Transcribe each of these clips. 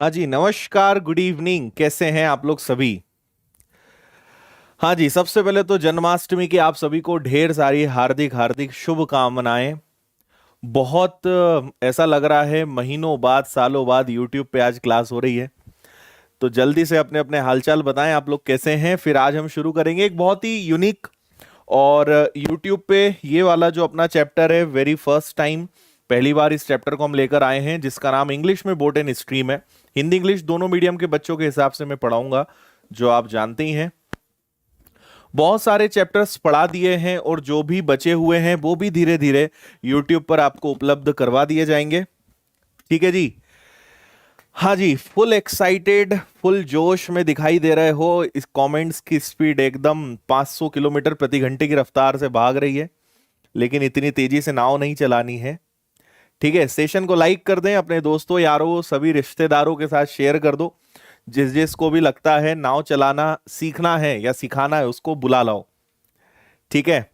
हाँ जी, नमस्कार, good evening. कैसे हैं आप लोग सभी? हाँ जी, सबसे पहले तो जन्माष्टमी की आप सभी को ढेर सारी हार्दिक हार्दिक शुभकामनाएं। बहुत ऐसा लग रहा है महीनों बाद, सालों बाद यूट्यूब पे आज क्लास हो रही है। तो जल्दी से अपने अपने हालचाल बताएं, आप लोग कैसे हैं। फिर आज हम शुरू करेंगे एक बहुत ही यूनिक और यूट्यूब पे ये वाला जो अपना चैप्टर है, वेरी फर्स्ट टाइम, पहली बार इस चैप्टर को हम लेकर आए हैं, जिसका नाम इंग्लिश में बोट एंड स्ट्रीम है। हिंदी इंग्लिश दोनों मीडियम के बच्चों के हिसाब से मैं पढ़ाऊंगा, जो आप जानते ही हैं। बहुत सारे चैप्टर्स पढ़ा दिए हैं और जो भी बचे हुए हैं वो भी धीरे धीरे यूट्यूब पर आपको उपलब्ध करवा दिए जाएंगे। ठीक है जी। हाँ जी, फुल एक्साइटेड, फुल जोश में दिखाई दे रहे हो। इस कमेंट्स की स्पीड एकदम 500 किलोमीटर प्रति घंटे की रफ्तार से भाग रही है, लेकिन इतनी तेजी से नाव नहीं चलानी है। ठीक है, सेशन को लाइक कर दें, अपने दोस्तों यारों सभी रिश्तेदारों के साथ शेयर कर दो। जिस जिस को भी लगता है नाव चलाना सीखना है या सिखाना है, उसको बुला लाओ। ठीक है,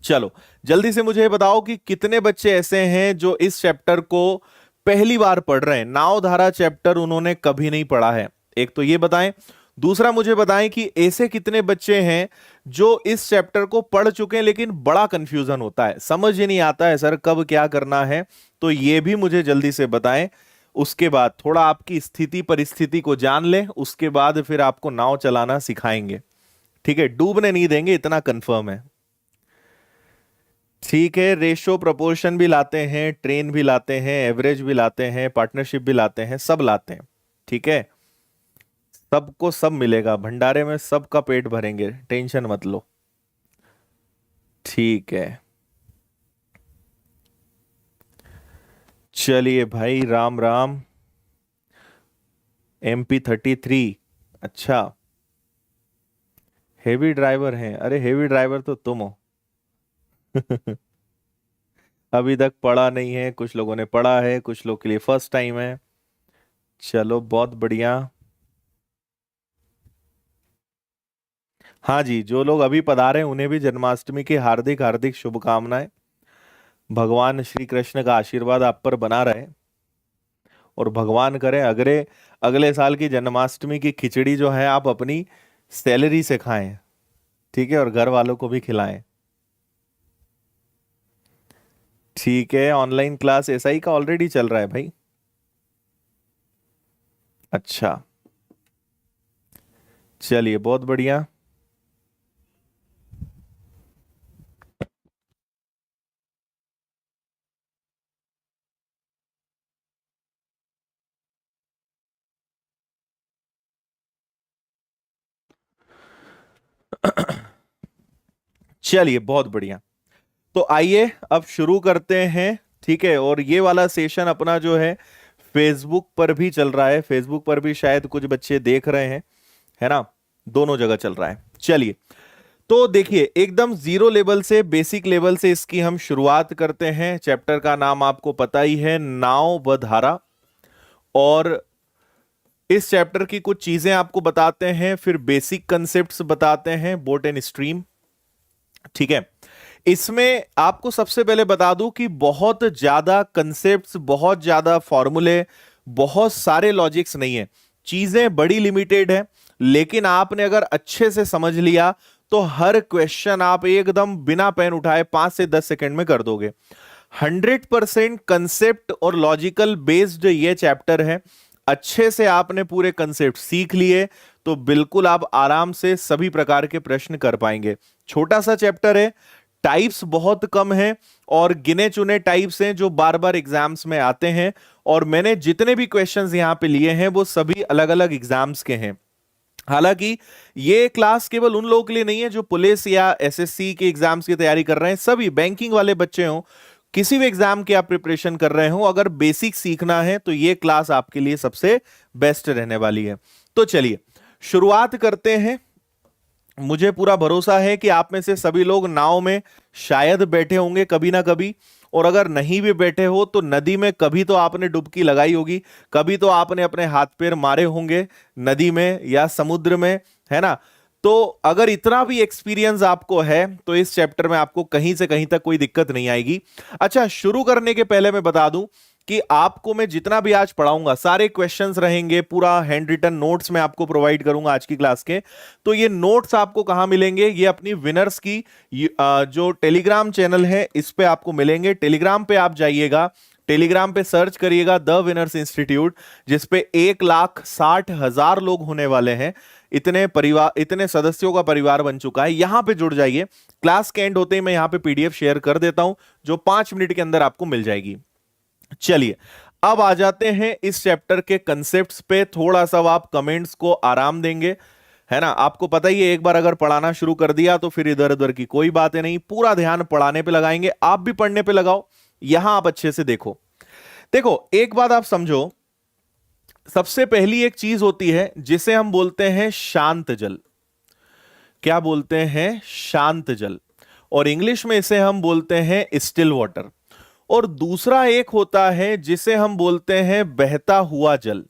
चलो जल्दी से मुझे बताओ कि कितने बच्चे ऐसे हैं जो इस चैप्टर को पहली बार पढ़ रहे हैं। नाव धारा चैप्टर उन्होंने कभी नहीं पढ़ा है, एक तो ये बताएं। दूसरा मुझे बताएं कि ऐसे कितने बच्चे हैं जो इस चैप्टर को पढ़ चुके हैं लेकिन बड़ा कंफ्यूजन होता है, समझ ही नहीं आता है सर कब क्या करना है। तो ये भी मुझे जल्दी से बताएं। उसके बाद थोड़ा आपकी स्थिति परिस्थिति को जान लें, उसके बाद फिर आपको नाव चलाना सिखाएंगे। ठीक है, डूबने नहीं देंगे, इतना कंफर्म है। ठीक है, रेशो प्रोपोर्शन भी लाते हैं, ट्रेन भी लाते हैं, एवरेज भी लाते हैं, पार्टनरशिप भी लाते हैं, सब लाते हैं। ठीक है, सबको सब मिलेगा भंडारे में, सबका पेट भरेंगे, टेंशन मत लो। ठीक है, चलिए भाई, राम राम। MP33, अच्छा। हेवी ड्राइवर हैं? अरे हेवी ड्राइवर तो तुम हो। अभी तक पढ़ा नहीं है, कुछ लोगों ने पढ़ा है, कुछ लोग के लिए फर्स्ट टाइम है। चलो बहुत बढ़िया। हाँ जी, जो लोग अभी पधारे हैं उन्हें भी जन्माष्टमी की हार्दिक हार्दिक शुभकामनाएं। भगवान श्री कृष्ण का आशीर्वाद आप पर बना रहे, और भगवान करे अगले अगले साल की जन्माष्टमी की खिचड़ी जो है आप अपनी सैलरी से खाएं। ठीक है, और घर वालों को भी खिलाएं। ठीक है, ऑनलाइन क्लास SI का ऑलरेडी चल रहा है भाई। अच्छा, चलिए बहुत बढ़िया। चलिए बहुत बढ़िया। तो आइए अब शुरू करते हैं। ठीक है, और ये वाला सेशन अपना जो है फेसबुक पर भी चल रहा है, फेसबुक पर भी शायद कुछ बच्चे देख रहे हैं, है ना? दोनों जगह चल रहा है। चलिए, तो देखिए एकदम जीरो लेवल से, बेसिक लेवल से इसकी हम शुरुआत करते हैं। चैप्टर का नाम आपको पता ही है, नाव व धारा। और इस चैप्टर की कुछ चीजें आपको बताते हैं, फिर बेसिक कंसेप्ट्स बताते हैं, बोट एंड स्ट्रीम। ठीक है, इसमें आपको सबसे पहले बता दूं कि बहुत ज्यादा कंसेप्ट्स, बहुत ज्यादा फॉर्मूले, बहुत सारे लॉजिक्स नहीं है। चीजें बड़ी लिमिटेड है, लेकिन आपने अगर अच्छे से समझ लिया तो हर क्वेश्चन आप एकदम बिना पेन उठाए 5 से 10 सेकंड में कर दोगे। 100% कंसेप्ट और लॉजिकल बेस्ड ये चैप्टर है। अच्छे से आपने पूरे कंसेप्ट सीख लिए तो बिल्कुल आप आराम से सभी प्रकार के प्रश्न कर पाएंगे। छोटा सा चैप्टर है, टाइप्स बहुत कम है, और गिने चुने टाइप्स हैं जो बार बार एग्जाम्स में आते हैं। और मैंने जितने भी क्वेश्चंस यहां पे लिए हैं वो सभी अलग अलग एग्जाम्स के हैं। हालांकि ये क्लास केवल उन लोगों के लिए नहीं है जो पुलिस या SSC के एग्जाम्स की तैयारी कर रहे हैं। सभी बैंकिंग वाले बच्चे हो, किसी भी एग्जाम की आप प्रिपरेशन कर रहे हो, अगर बेसिक सीखना है तो ये क्लास आपके लिए सबसे बेस्ट रहने वाली है। तो चलिए शुरुआत करते हैं। मुझे पूरा भरोसा है कि आप में से सभी लोग नाव में शायद बैठे होंगे कभी ना कभी, और अगर नहीं भी बैठे हो तो नदी में कभी तो आपने डुबकी लगाई होगी, कभी तो आपने अपने हाथ पैर मारे होंगे नदी में या समुद्र में, है ना? तो अगर इतना भी एक्सपीरियंस आपको है तो इस चैप्टर में आपको कहीं से कहीं तक कोई दिक्कत नहीं आएगी। अच्छा, शुरू करने के पहले मैं बता दूं कि आपको मैं जितना भी आज पढ़ाऊंगा सारे क्वेश्चंस रहेंगे, पूरा हैंड रिटन नोट्स मैं आपको प्रोवाइड करूंगा आज की क्लास के। तो ये नोट्स आपको कहां मिलेंगे? ये अपनी विनर्स की जो टेलीग्राम चैनल है इस पे आपको मिलेंगे। टेलीग्राम पे आप जाइएगा, टेलीग्राम पे सर्च करिएगा द विनर्स इंस्टीट्यूट, जिसपे 1,60,000 लोग होने वाले हैं। इतने परिवार, इतने सदस्यों का परिवार बन चुका है। यहां पे जुड़ जाइए। क्लास के एंड होते ही मैं यहां पे पीडीएफ शेयर कर देता हूं जो 5 मिनट के अंदर आपको मिल जाएगी। चलिए अब आ जाते हैं इस चैप्टर के कंसेप्ट्स पे। थोड़ा सा आप कमेंट्स को आराम देंगे, है ना। आपको पता ही है, एक बार अगर पढ़ाना शुरू कर दिया तो फिर इधर उधर की कोई बातें नहीं, पूरा ध्यान पढ़ाने पे लगाएंगे। आप भी पढ़ने पे लगाओ। यहां आप अच्छे से देखो। देखो एक बात आप समझो, सबसे पहली एक चीज होती है जिसे हम बोलते हैं शांत जल। क्या बोलते हैं? शांत जल। और इंग्लिश में इसे हम बोलते हैं स्टिल वाटर। और दूसरा एक होता है जिसे हम बोलते हैं बहता हुआ जल।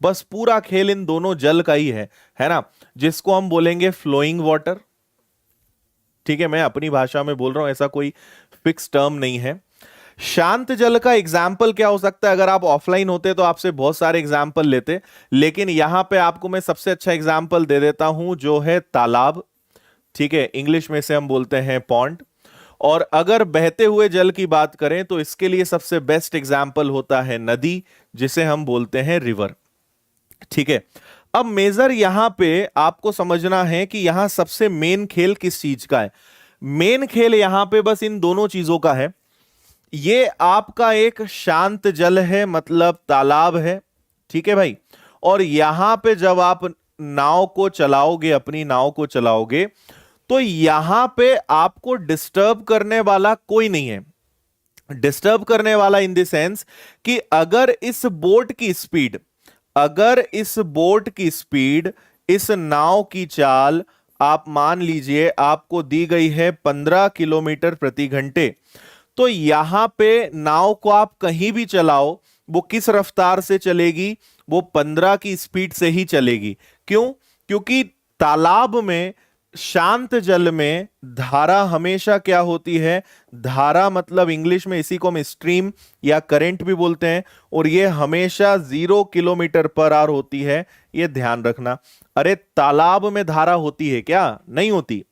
बस पूरा खेल इन दोनों जल का ही है ना, जिसको हम बोलेंगे फ्लोइंग वाटर। ठीक है, मैं अपनी भाषा में बोल रहा हूं, ऐसा कोई फिक्स टर्म नहीं है। शांत जल का एग्जाम्पल क्या हो सकता है? अगर आप ऑफलाइन होते तो आपसे बहुत सारे एग्जाम्पल लेते, लेकिन यहां पे आपको मैं सबसे अच्छा एग्जाम्पल दे देता हूं जो है तालाब। ठीक है, इंग्लिश में से हम बोलते हैं पॉन्ड। और अगर बहते हुए जल की बात करें तो इसके लिए सबसे बेस्ट एग्जाम्पल होता है नदी, जिसे हम बोलते हैं रिवर। ठीक है, अब मेजर यहां पे आपको समझना है कि यहां सबसे मेन खेल किस चीज का है। मेन खेल यहां पे बस इन दोनों चीजों का है। ये आपका एक शांत जल है, मतलब तालाब है। ठीक है भाई, और यहां पे जब आप नाव को चलाओगे, अपनी नाव को चलाओगे, तो यहां पे आपको डिस्टर्ब करने वाला कोई नहीं है। डिस्टर्ब करने वाला इन द सेंस कि अगर इस बोट की स्पीड, अगर इस बोट की स्पीड, इस नाव की चाल आप मान लीजिए आपको दी गई है 15 किलोमीटर प्रति घंटे, तो यहां पे नाव को आप कहीं भी चलाओ, वो किस रफ्तार से चलेगी? वो 15 की स्पीड से ही चलेगी। क्यों? क्योंकि तालाब में, शांत जल में धारा हमेशा क्या होती है? धारा मतलब इंग्लिश में इसी को हम स्ट्रीम या करंट भी बोलते हैं, और ये हमेशा 0 किलोमीटर पर आवर होती है। ये ध्यान रखना। अरे तालाब में धारा होती है क्या? नहीं होती।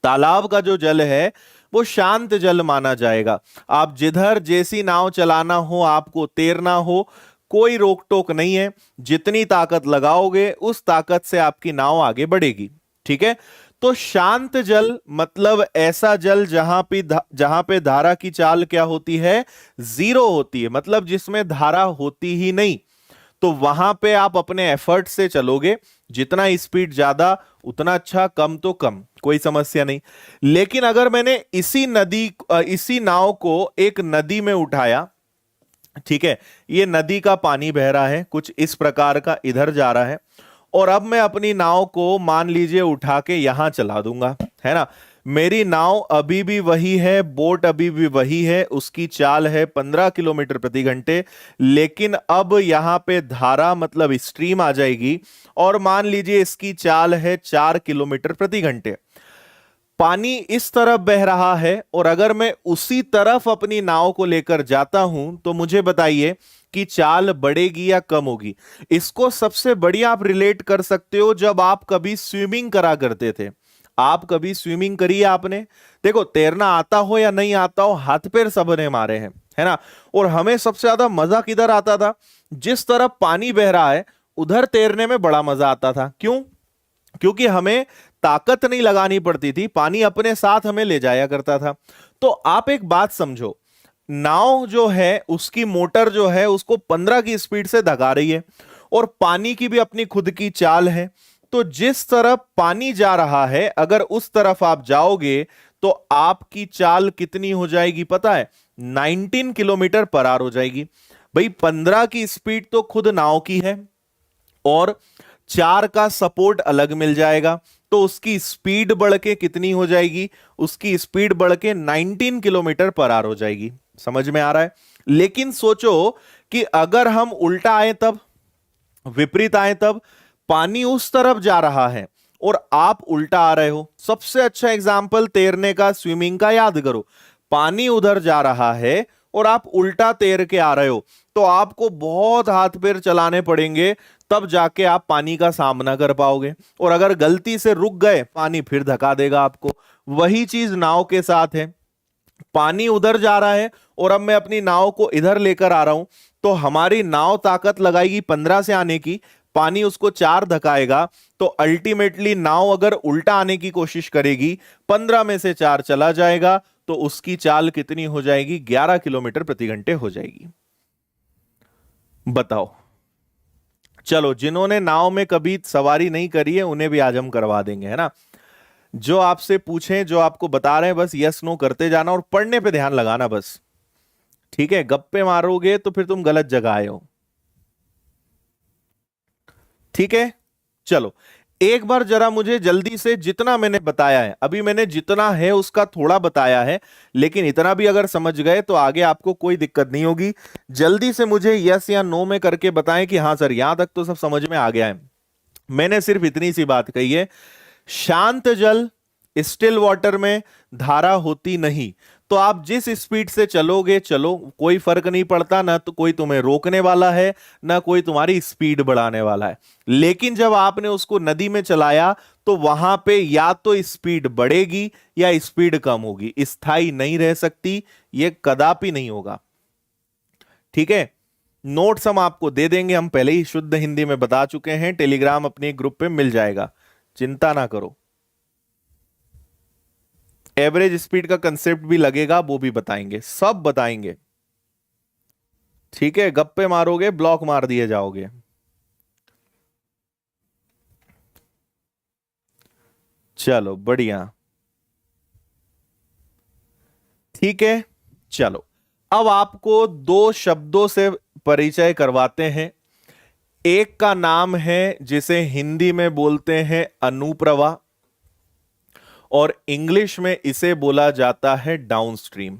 तालाब का जो जल है वो शांत जल माना जाएगा। आप जिधर जैसी नाव चलाना हो, आपको तैरना हो, कोई रोक टोक नहीं है। जितनी ताकत लगाओगे उस ताकत से आपकी नाव आगे बढ़ेगी। ठीक है, तो शांत जल मतलब ऐसा जल जहां पे धारा की चाल क्या होती है? 0 होती है, मतलब जिसमें धारा होती ही नहीं। तो वहां पे आप अपने एफर्ट से चलोगे, जितना स्पीड ज्यादा उतना अच्छा, कम तो कम, कोई समस्या नहीं। लेकिन अगर मैंने इसी नाव को एक नदी में उठाया, ठीक है, ये नदी का पानी बह रहा है कुछ इस प्रकार का, इधर जा रहा है, और अब मैं अपनी नाव को मान लीजिए उठा के यहां चला दूंगा, है ना। मेरी नाव अभी भी वही है, बोट अभी भी वही है, उसकी चाल है 15 किलोमीटर प्रति घंटे, लेकिन अब यहां पे धारा मतलब स्ट्रीम आ जाएगी, और मान लीजिए इसकी चाल है 4 किलोमीटर प्रति घंटे। पानी इस तरफ बह रहा है, और अगर मैं उसी तरफ अपनी नाव को लेकर जाता हूं तो मुझे बताइए कि चाल बढ़ेगी या कम होगी? इसको सबसे बढ़िया आप रिलेट कर सकते हो जब आप कभी स्विमिंग करा करते थे। आप कभी स्विमिंग करी है आपने? देखो, तैरना आता हो या नहीं आता हो, हाथ पैर सबने मारे हैं, है ना। और हमें सबसे ज्यादा मजा किधर आता था? जिस तरफ पानी बह रहा है उधर तैरने में बड़ा मजा आता था। क्यों? क्योंकि हमें ताकत नहीं लगानी पड़ती थी, पानी अपने साथ हमें ले जाया करता था। तो आप एक बात समझो, नाव जो है उसकी मोटर जो है उसको 15 की स्पीड से धगा रही है, और पानी की भी अपनी खुद की चाल है। तो जिस तरफ पानी जा रहा है, अगर उस तरफ आप जाओगे तो आपकी चाल कितनी हो जाएगी पता है? 19 किलोमीटर पर आवर हो जाएगी। भाई 15 की स्पीड तो खुद नाव की है, और 4 का सपोर्ट अलग मिल जाएगा, तो उसकी स्पीड बढ़ के कितनी हो जाएगी? उसकी स्पीड बढ़ के 19 किलोमीटर पर आवर हो जाएगी। समझ में आ रहा है? लेकिन सोचो कि अगर हम उल्टा आए तब, विपरीत आए तब, पानी उस तरफ जा रहा है और आप उल्टा आ रहे हो। सबसे अच्छा एग्जाम्पल तैरने का, स्विमिंग का याद करो। पानी उधर जा रहा है, और आप उल्टा तैर के आ रहे हो, तो आपको बहुत हाथ पैर चलाने पड़ेंगे, तब जाके आप पानी का सामना कर पाओगे। और अगर गलती से रुक गए, पानी फिर धक्का देगा आपको। वही चीज नाव के साथ है। पानी उधर जा रहा है और अब मैं अपनी नाव को इधर लेकर आ रहा हूं, तो हमारी नाव ताकत लगाएगी 15 से आने की, पानी उसको 4 धकाएगा, तो अल्टीमेटली नाव अगर उल्टा आने की कोशिश करेगी, 15 में से 4 चला जाएगा, तो उसकी चाल कितनी हो जाएगी? 11 किलोमीटर प्रति घंटे हो जाएगी। बताओ। चलो, जिन्होंने नाव में कभी सवारी नहीं करी है उन्हें भी आज हम करवा देंगे, है ना। जो आपसे पूछें, जो आपको बता रहे हैं, बस यस नो करते जाना और पढ़ने पे ध्यान लगाना बस। ठीक है, गप्पे मारोगे तो फिर तुम गलत जगह आए हो। ठीक है, चलो एक बार जरा मुझे जल्दी से, जितना मैंने बताया है, अभी मैंने जितना है उसका थोड़ा बताया है, लेकिन इतना भी अगर समझ गए तो आगे आपको कोई दिक्कत नहीं होगी। जल्दी से मुझे यस या नो में करके बताएं कि हाँ सर यहां तक तो सब समझ में आ गया है। मैंने सिर्फ इतनी सी बात कही है, शांत जल, स्टिल वाटर में धारा होती नहीं। तो आप जिस स्पीड से चलोगे चलो, कोई फर्क नहीं पड़ता, ना तो कोई तुम्हें रोकने वाला है, ना कोई तुम्हारी स्पीड बढ़ाने वाला है। लेकिन जब आपने उसको नदी में चलाया, तो वहां पे या तो स्पीड बढ़ेगी या स्पीड कम होगी, स्थायी नहीं रह सकती, यह कदापि नहीं होगा। ठीक है, नोट्स हम आपको दे देंगे, हम पहले ही शुद्ध हिंदी में बता चुके हैं, टेलीग्राम अपने ग्रुप पे मिल जाएगा, चिंता ना करो। एवरेज स्पीड का कंसेप्ट भी लगेगा, वो भी बताएंगे, सब बताएंगे। ठीक है, गप्पे मारोगे ब्लॉक मार दिए जाओगे। चलो बढ़िया। ठीक है, चलो अब आपको 2 शब्दों से परिचय करवाते हैं। एक का नाम है जिसे हिंदी में बोलते हैं अनुप्रवाह, और इंग्लिश में इसे बोला जाता है डाउनस्ट्रीम।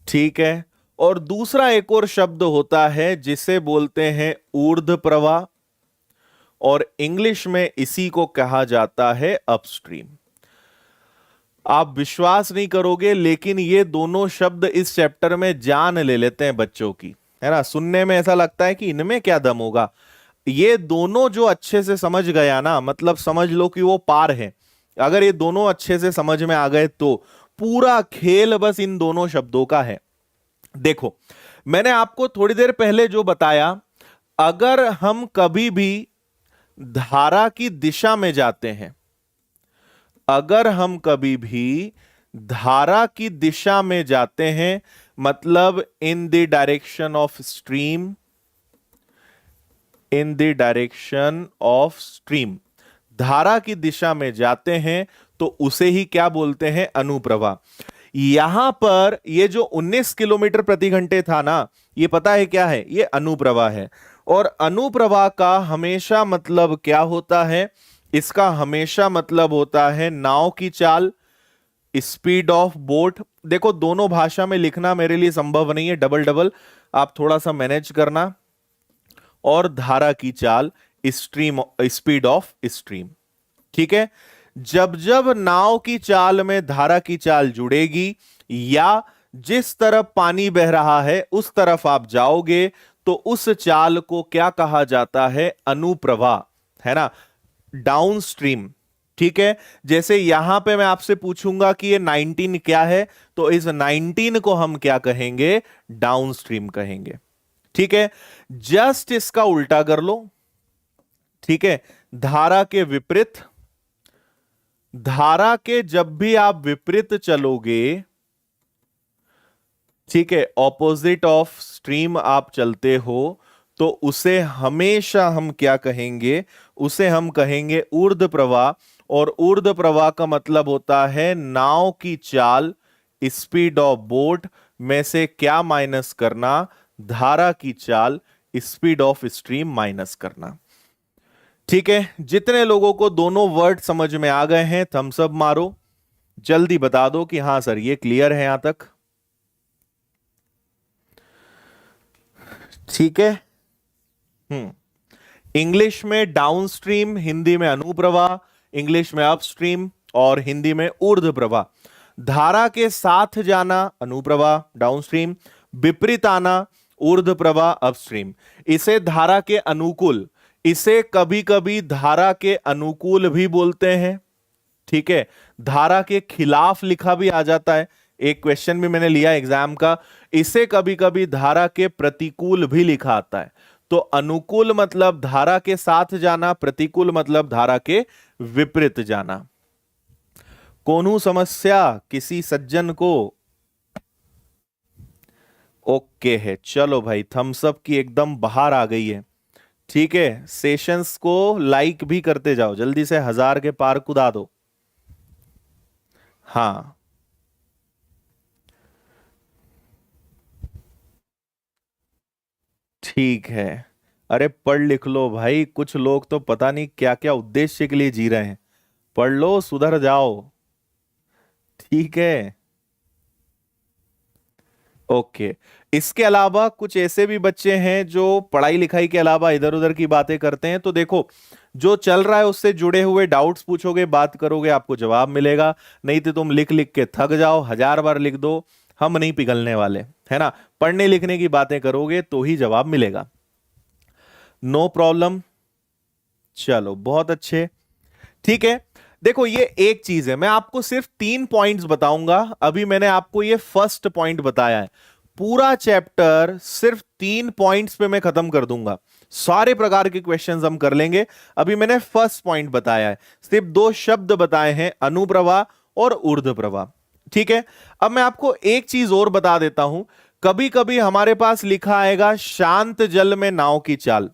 ठीक है, और दूसरा एक और शब्द होता है जिसे बोलते हैं ऊर्ध्व प्रवाह, और इंग्लिश में इसी को कहा जाता है अपस्ट्रीम। आप विश्वास नहीं करोगे, लेकिन ये दोनों शब्द इस चैप्टर में जान ले लेते हैं बच्चों की, है ना। सुनने में ऐसा लगता है कि इनमें क्या दम होगा। ये दोनों जो अच्छे से समझ गया ना, मतलब समझ लो कि वो पार है। अगर ये दोनों अच्छे से समझ में आ गए तो पूरा खेल बस इन दोनों शब्दों का है। देखो, मैंने आपको थोड़ी देर पहले जो बताया, अगर हम कभी भी धारा की दिशा में जाते हैं, अगर हम कभी भी धारा की दिशा में जाते हैं, मतलब in the direction of stream, in the direction of stream, धारा की दिशा में जाते हैं, तो उसे ही क्या बोलते हैं? अनुप्रवाह। यहां पर ये जो 19 किलोमीटर प्रति घंटे था ना, ये पता है क्या है? ये अनुप्रवाह है। और अनुप्रवाह का हमेशा मतलब क्या होता है? इसका हमेशा मतलब होता है नाव की चाल, स्पीड ऑफ बोट। देखो, दोनों भाषा में लिखना मेरे लिए संभव नहीं है, डबल डबल आप थोड़ा सा मैनेज करना। और धारा की चाल, स्ट्रीम, स्पीड ऑफ स्ट्रीम। ठीक है, जब जब नाव की चाल में धारा की चाल जुड़ेगी, या जिस तरफ पानी बह रहा है उस तरफ आप जाओगे, तो उस चाल को क्या कहा जाता है? अनुप्रवाह, है ना, डाउनस्ट्रीम। ठीक है, जैसे यहां पे मैं आपसे पूछूंगा कि ये 19 क्या है, तो इस 19 को हम क्या कहेंगे? डाउनस्ट्रीम कहेंगे। ठीक है, जस्ट इसका उल्टा कर लो। ठीक है, धारा के विपरीत, धारा के जब भी आप विपरीत चलोगे, ठीक है, ऑपोजिट ऑफ स्ट्रीम आप चलते हो, तो उसे हमेशा हम क्या कहेंगे? उसे हम कहेंगे ऊर्ध्व प्रवाह। और ऊर्ध्व प्रवाह का मतलब होता है नाव की चाल, स्पीड ऑफ बोट में से क्या माइनस करना? धारा की चाल, स्पीड ऑफ स्ट्रीम माइनस करना। ठीक है, जितने लोगों को दोनों वर्ड समझ में आ गए हैं, थम्स अप मारो, जल्दी बता दो कि हां सर ये क्लियर है यहां तक। ठीक है, इंग्लिश में डाउनस्ट्रीम, हिंदी में अनुप्रवाह, इंग्लिश में अपस्ट्रीम और हिंदी में ऊर्ध्व प्रवाह। धारा के साथ जाना अनुप्रवाह डाउनस्ट्रीम, विपरीत आना ऊर्ध्व प्रवाह अपस्ट्रीम। इसे धारा के अनुकूल, इसे कभी कभी धारा के अनुकूल भी बोलते हैं, ठीक है। धारा के खिलाफ लिखा भी आ जाता है, एक क्वेश्चन भी मैंने लिया एग्जाम का, इसे कभी कभी धारा के प्रतिकूल भी लिखा आता है। तो अनुकूल मतलब धारा के साथ जाना, प्रतिकूल मतलब धारा के विपरीत जाना। कोनू समस्या किसी सज्जन को? ओके है, चलो भाई, थम्स अप की एकदम बाहर आ गई है, ठीक है। सेशंस को लाइक भी करते जाओ, जल्दी से 1000 के पार कुदा दो। हाँ, ठीक है। अरे पढ़ लिख लो भाई, कुछ लोग तो पता नहीं क्या क्या उद्देश्य के लिए जी रहे हैं। पढ़ लो, सुधर जाओ, ठीक है। ओके। इसके अलावा कुछ ऐसे भी बच्चे हैं जो पढ़ाई लिखाई के अलावा इधर उधर की बातें करते हैं, तो देखो जो चल रहा है उससे जुड़े हुए डाउट्स पूछोगे, बात करोगे, आपको जवाब मिलेगा। नहीं तो तुम लिख लिख के थक जाओ, 1000 बार लिख दो, हम नहीं पिघलने वाले, है ना। पढ़ने लिखने की बातें करोगे तो ही जवाब मिलेगा। नो प्रॉब्लम, चलो बहुत अच्छे, ठीक है। देखो ये एक चीज है, मैं आपको सिर्फ 3 पॉइंट्स बताऊंगा। अभी मैंने आपको ये फर्स्ट पॉइंट बताया है, पूरा चैप्टर सिर्फ 3 पॉइंट्स पे मैं खत्म कर दूंगा। सारे प्रकार के क्वेश्चंस हम कर लेंगे। अभी मैंने फर्स्ट पॉइंट बताया है, सिर्फ 2 शब्द बताए हैं, अनुप्रवाह और ऊर्ध्व प्रवाह, ठीक है। अब मैं आपको एक चीज और बता देता हूं, कभी कभी हमारे पास लिखा आएगा शांत जल में नाव की चाल।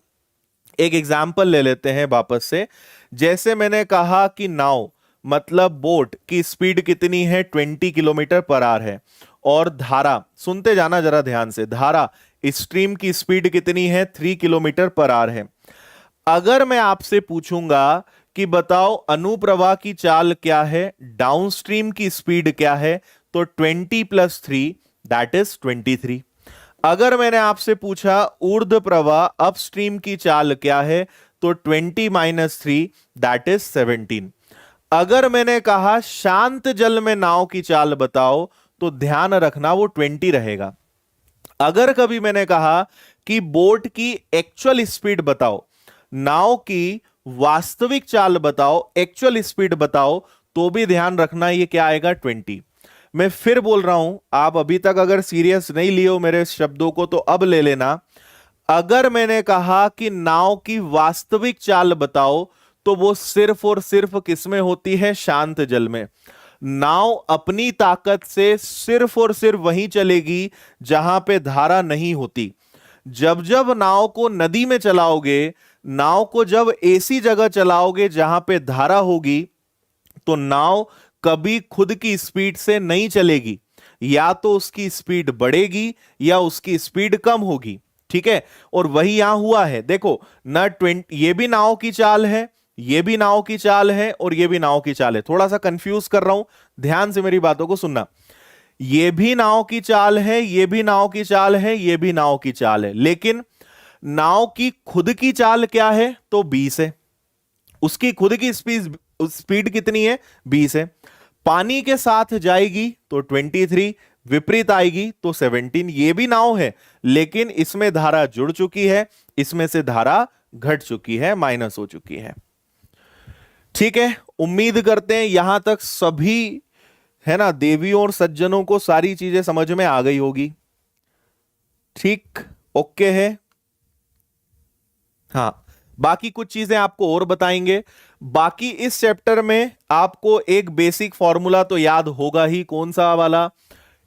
एक एग्जाम्पल ले लेते हैं वापस से। जैसे मैंने कहा कि नाव मतलब बोट की स्पीड कितनी है, 20 किलोमीटर पर आवर है, और धारा, सुनते जाना जरा ध्यान से, धारा स्ट्रीम की स्पीड कितनी है, 3 किलोमीटर पर आवर है। अगर मैं आपसे पूछूंगा कि बताओ अनुप्रवाह की चाल क्या है, डाउनस्ट्रीम की स्पीड क्या है, तो 20 + 3 दैट इज 23। अगर मैंने आपसे पूछा ऊर्ध्व प्रवाह अपस्ट्रीम की चाल क्या है, तो 20 - 3 दैट इज 17। अगर मैंने कहा शांत जल में नाव की चाल बताओ, तो ध्यान रखना वो 20 रहेगा। अगर कभी मैंने कहा कि बोट की एक्चुअल स्पीड बताओ, नाव की वास्तविक चाल बताओ, एक्चुअल स्पीड बताओ, तो भी ध्यान रखना ये क्या आएगा, 20। मैं फिर बोल रहा हूं, आप अभी तक अगर सीरियस नहीं लिए हो मेरे शब्दों को तो अब ले लेना। अगर मैंने कहा कि नाव की वास्तविक चाल बताओ, तो वो सिर्फ और सिर्फ किसमें होती है, शांत जल में। नाव अपनी ताकत से सिर्फ और सिर्फ वहीं चलेगी जहां पे धारा नहीं होती। जब जब नाव को नदी में चलाओगे, नाव को जब ऐसी जगह चलाओगे जहां पे धारा होगी, तो नाव कभी खुद की स्पीड से नहीं चलेगी, या तो उसकी स्पीड बढ़ेगी या उसकी स्पीड कम होगी, ठीक है। और वही यहां हुआ है, देखो ना, 20, ये भी नाव की चाल है, ये भी नाव की चाल है, और ये भी नाव की चाल है। थोड़ा सा कंफ्यूज कर रहा हूं, ध्यान से मेरी बातों को सुनना। ये भी नाव की चाल है, ये भी नाव की चाल है, ये भी नाव की चाल है, लेकिन नाव की खुद की चाल क्या है, तो 20 है। उसकी खुद की स्पीड कितनी है, 20 है। पानी के साथ जाएगी तो 23, विपरीत आएगी तो 17। ये भी नाव है, लेकिन इसमें धारा जुड़ चुकी है, इसमें से धारा घट चुकी है, माइनस हो चुकी है, ठीक है। उम्मीद करते हैं यहां तक सभी, है ना, देवियों और सज्जनों को सारी चीजें समझ में आ गई होगी, ठीक, ओके है। हाँ, बाकी कुछ चीजें आपको और बताएंगे। बाकी इस चैप्टर में आपको एक बेसिक फॉर्मूला तो याद होगा ही, कौन सा वाला,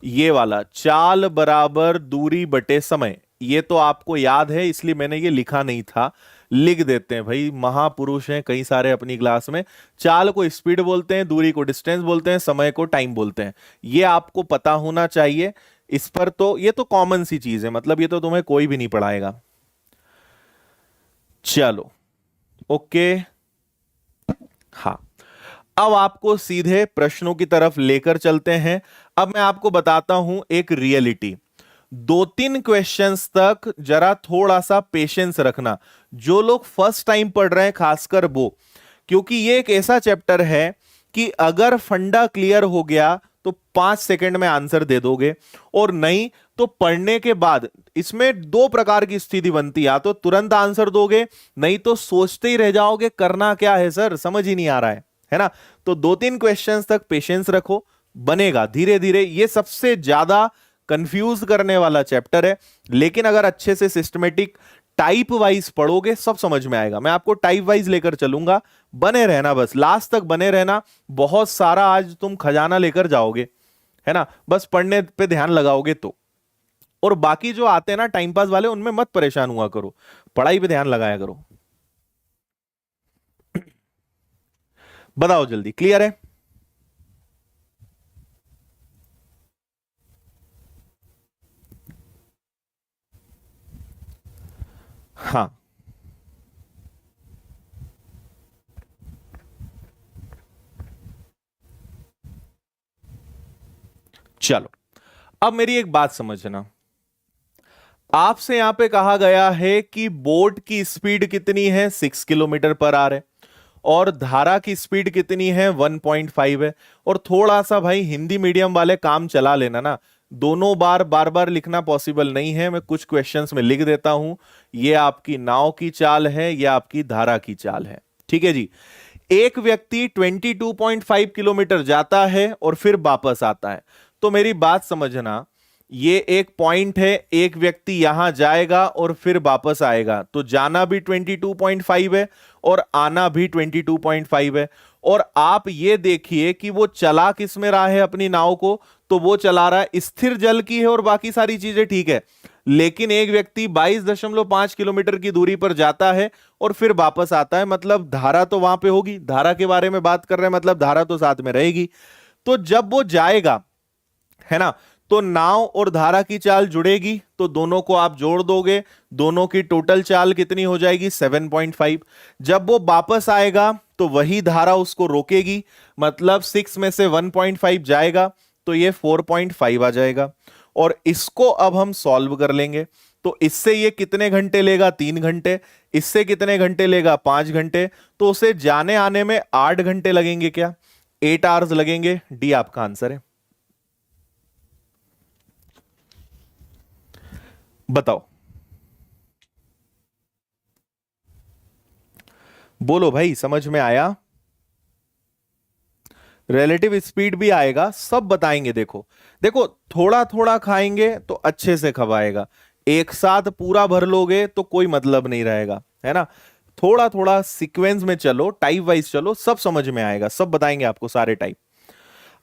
ये वाला, चाल बराबर दूरी बटे समय। ये तो आपको याद है, इसलिए मैंने ये लिखा नहीं था, लिख देते हैं भाई, महापुरुष हैं कई सारे अपनी क्लास में। चाल को स्पीड बोलते हैं, दूरी को डिस्टेंस बोलते हैं, समय को टाइम बोलते हैं, ये आपको पता होना चाहिए। इस पर तो ये तो कॉमन सी चीज है, मतलब ये तो तुम्हें कोई भी नहीं पढ़ाएगा। चलो ओके, हाँ, अब आपको सीधे प्रश्नों की तरफ लेकर चलते हैं। अब मैं आपको बताता हूं एक रियलिटी। 2-3 क्वेश्चंस तक जरा थोड़ा सा पेशेंस रखना, जो लोग फर्स्ट टाइम पढ़ रहे हैं खासकर वो, क्योंकि ये एक ऐसा चैप्टर है कि अगर फंडा क्लियर हो गया तो 5 सेकंड में आंसर दे दोगे, और नहीं तो पढ़ने के बाद इसमें दो प्रकार की स्थिति बनती है, या तो तुरंत आंसर दोगे, नहीं तो सोचते ही रह जाओगे करना क्या है सर, समझ ही नहीं आ रहा है ना। तो 2-3 क्वेश्चंस तक पेशेंस रखो, बनेगा धीरे धीरे। ये सबसे ज्यादा कंफ्यूज करने वाला चैप्टर है, लेकिन अगर अच्छे से सिस्टमेटिक टाइप वाइज पढ़ोगे सब समझ में आएगा। मैं आपको टाइप वाइज लेकर चलूंगा, बने रहना, बस लास्ट तक बने रहना। बहुत सारा आज तुम खजाना लेकर जाओगे, है ना, बस पढ़ने पे ध्यान लगाओगे तो। और बाकी जो आते हैं ना टाइम पास वाले, उनमें मत परेशान हुआ करो, पढ़ाई पे ध्यान लगाया करो। बताओ जल्दी, क्लियर है? हाँ, चलो अब मेरी एक बात समझना। आपसे यहां पे कहा गया है कि बोट की स्पीड कितनी है, 6 किलोमीटर पर आवर है, और धारा की स्पीड कितनी है, 1.5 है। और थोड़ा सा भाई हिंदी मीडियम वाले काम चला लेना ना, दोनों बार बार बार लिखना पॉसिबल नहीं है। मैं कुछ क्वेश्चंस में लिख देता हूं, ये आपकी नाव की चाल है, ये आपकी धारा की चाल है, ठीक है जी। एक व्यक्ति 22.5 किलोमीटर जाता है और फिर वापस आता है। तो मेरी बात समझना, ये एक पॉइंट है, एक व्यक्ति यहां जाएगा और फिर वापस आएगा, तो जाना भी 22.5 है और आना भी 22.5 है। और आप ये देखिए कि वो चला किस में रहा है अपनी नाव को, तो वो चला रहा है स्थिर जल की है, और बाकी सारी चीजें ठीक है। लेकिन एक व्यक्ति 22.5 किलोमीटर की दूरी पर जाता है और फिर वापस आता है, मतलब धारा तो वहां पे होगी, धारा के बारे में बात कर रहे हैं, मतलब धारा तो साथ में रहेगी। तो जब वो जाएगा, है ना, तो नाव और धारा की चाल जुड़ेगी, तो दोनों को आप जोड़ दोगे, दोनों की टोटल चाल कितनी हो जाएगी, 7.5। जब वो वापस आएगा तो वही धारा उसको रोकेगी, मतलब 6 में से 1.5 जाएगा, तो ये 4.5 आ जाएगा। और इसको अब हम सॉल्व कर लेंगे, तो इससे ये कितने घंटे लेगा, 3 घंटे। इससे कितने घंटे लेगा, 5 घंटे। तो उसे जाने आने में 8 घंटे लगेंगे, क्या 8 आवर्स लगेंगे। डी आपका आंसर है। बताओ, बोलो भाई, समझ में आया? रिलेटिव स्पीड भी आएगा, सब बताएंगे। देखो देखो, थोड़ा थोड़ा खाएंगे तो अच्छे से खवाएगा, एक साथ पूरा भर लोगे तो कोई मतलब नहीं रहेगा, है ना। थोड़ा थोड़ा सीक्वेंस में चलो, टाइप वाइज चलो, सब समझ में आएगा, सब बताएंगे आपको सारे टाइप।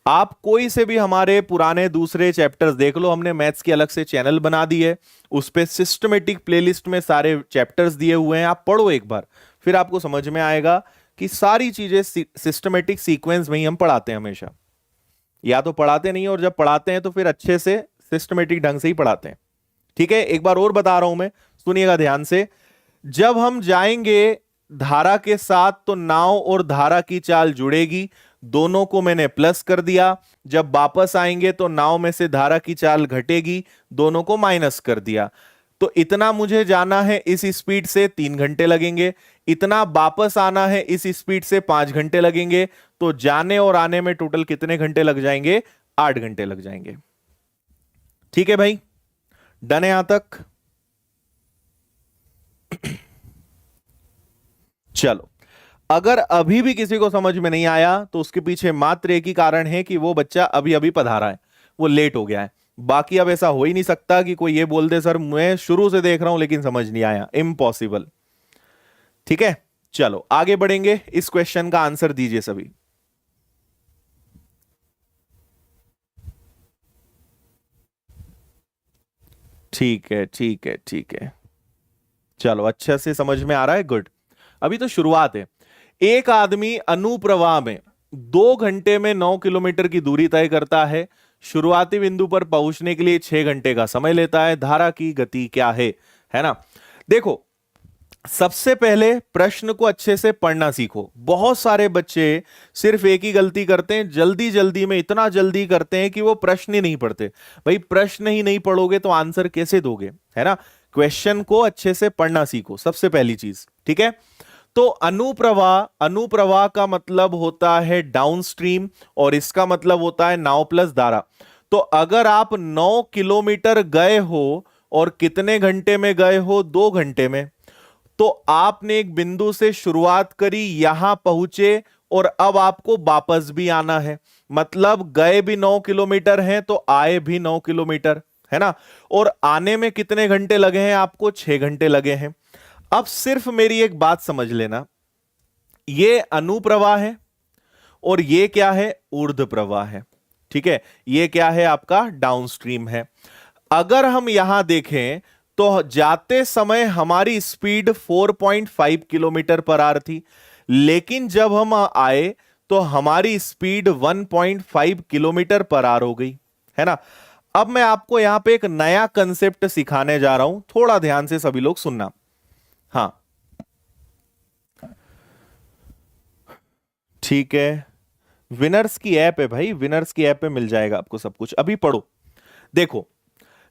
आप कोई से भी हमारे पुराने दूसरे चैप्टर्स देख लो, हमने मैथ्स की अलग से चैनल बना दी है, उस पे सिस्टमेटिक प्लेलिस्ट में सारे चैप्टर्स दिए हुए हैं, आप पढ़ो एक बार, फिर आपको समझ में आएगा कि सारी चीजें सिस्टमेटिक सीक्वेंस में ही हम पढ़ाते हैं हमेशा। या तो पढ़ाते नहीं, और जब पढ़ाते हैं तो फिर अच्छे से सिस्टमेटिक ढंग से ही पढ़ाते हैं, ठीक है। एक बार और बता रहा हूं मैं, सुनिएगा ध्यान से। जब हम जाएंगे धारा के साथ, तो नाव और धारा की चाल जुड़ेगी, दोनों को मैंने प्लस कर दिया। जब वापस आएंगे तो नाव में से धारा की चाल घटेगी, दोनों को माइनस कर दिया। तो इतना मुझे जाना है इस स्पीड से, 3 घंटे लगेंगे। इतना वापस आना है इस स्पीड से, 5 घंटे लगेंगे। तो जाने और आने में टोटल कितने घंटे लग जाएंगे, 8 घंटे लग जाएंगे। ठीक है भाई, डन है यहां तक? चलो, अगर अभी भी किसी को समझ में नहीं आया तो उसके पीछे मात्र एक ही कारण है कि वो बच्चा अभी अभी पधारा है, वो लेट हो गया है। बाकी अब ऐसा हो ही नहीं सकता कि कोई ये बोल दे सर मैं शुरू से देख रहा हूं लेकिन समझ नहीं आया, इम्पॉसिबल। ठीक है, चलो आगे बढ़ेंगे, इस क्वेश्चन का आंसर दीजिए सभी। ठीक है ठीक है ठीक है, चलो अच्छे से समझ में आ रहा है, गुड। अभी तो शुरुआत है। एक आदमी अनुप्रवाह में 2 घंटे में 9 किलोमीटर की दूरी तय करता है। शुरुआती बिंदु पर पहुंचने के लिए 6 घंटे का समय लेता है। धारा की गति क्या है ना। देखो, सबसे पहले प्रश्न को अच्छे से पढ़ना सीखो। बहुत सारे बच्चे सिर्फ एक ही गलती करते हैं, जल्दी जल्दी में इतना जल्दी करते हैं कि वो प्रश्न ही नहीं पढ़ते। भाई प्रश्न ही नहीं पढ़ोगे तो आंसर कैसे दोगे, है ना। क्वेश्चन को अच्छे से पढ़ना सीखो, सबसे पहली चीज, ठीक है। तो अनुप्रवाह का मतलब होता है डाउनस्ट्रीम और इसका मतलब होता है नाव प्लस धारा। तो अगर आप 9 किलोमीटर गए हो और कितने घंटे में गए हो, 2 घंटे में, तो आपने एक बिंदु से शुरुआत करी, यहां पहुंचे और अब आपको वापस भी आना है, मतलब गए भी 9 किलोमीटर हैं तो आए भी 9 किलोमीटर, है ना। और आने में कितने घंटे लगे हैं आपको, 6 घंटे लगे हैं। अब सिर्फ मेरी एक बात समझ लेना, ये अनुप्रवाह है और ये क्या है, ऊर्ध्व प्रवाह है, ठीक है। ये क्या है, आपका डाउनस्ट्रीम है। अगर हम यहां देखें तो जाते समय हमारी स्पीड 4.5 किलोमीटर पर आवर थी, लेकिन जब हम आए तो हमारी स्पीड 1.5 किलोमीटर पर आवर हो गई, है ना। अब मैं आपको यहां पे एक नया कंसेप्ट सिखाने जा रहा हूं, थोड़ा ध्यान से सभी लोग सुनना। हाँ, ठीक है, विनर्स की ऐप है भाई, विनर्स की ऐप पे मिल जाएगा आपको सब कुछ। अभी पढ़ो, देखो,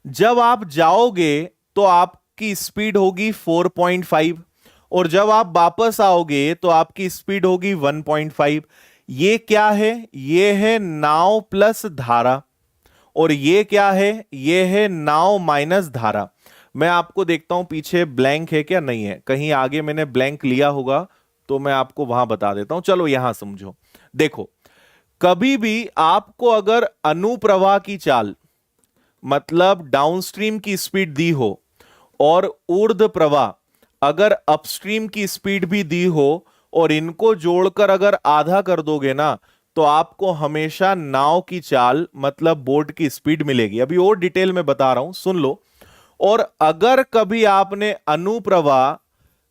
जब आप जाओगे तो आपकी स्पीड होगी 4.5 और जब आप वापस आओगे तो आपकी स्पीड होगी 1.5। ये क्या है, ये है नाव प्लस धारा, और ये क्या है, ये है नाव माइनस धारा। मैं आपको देखता हूं पीछे ब्लैंक है क्या, नहीं है, कहीं आगे मैंने ब्लैंक लिया होगा तो मैं आपको वहां बता देता हूं। चलो यहां समझो, देखो, कभी भी आपको अगर अनुप्रवाह की चाल मतलब डाउनस्ट्रीम की स्पीड दी हो और ऊर्ध्व प्रवाह अगर अपस्ट्रीम की स्पीड भी दी हो और इनको जोड़कर अगर आधा कर दोगे ना, तो आपको हमेशा नाव की चाल मतलब बोट की स्पीड मिलेगी। अभी और डिटेल में बता रहा हूं, सुन लो। और अगर कभी आपने अनुप्रवाह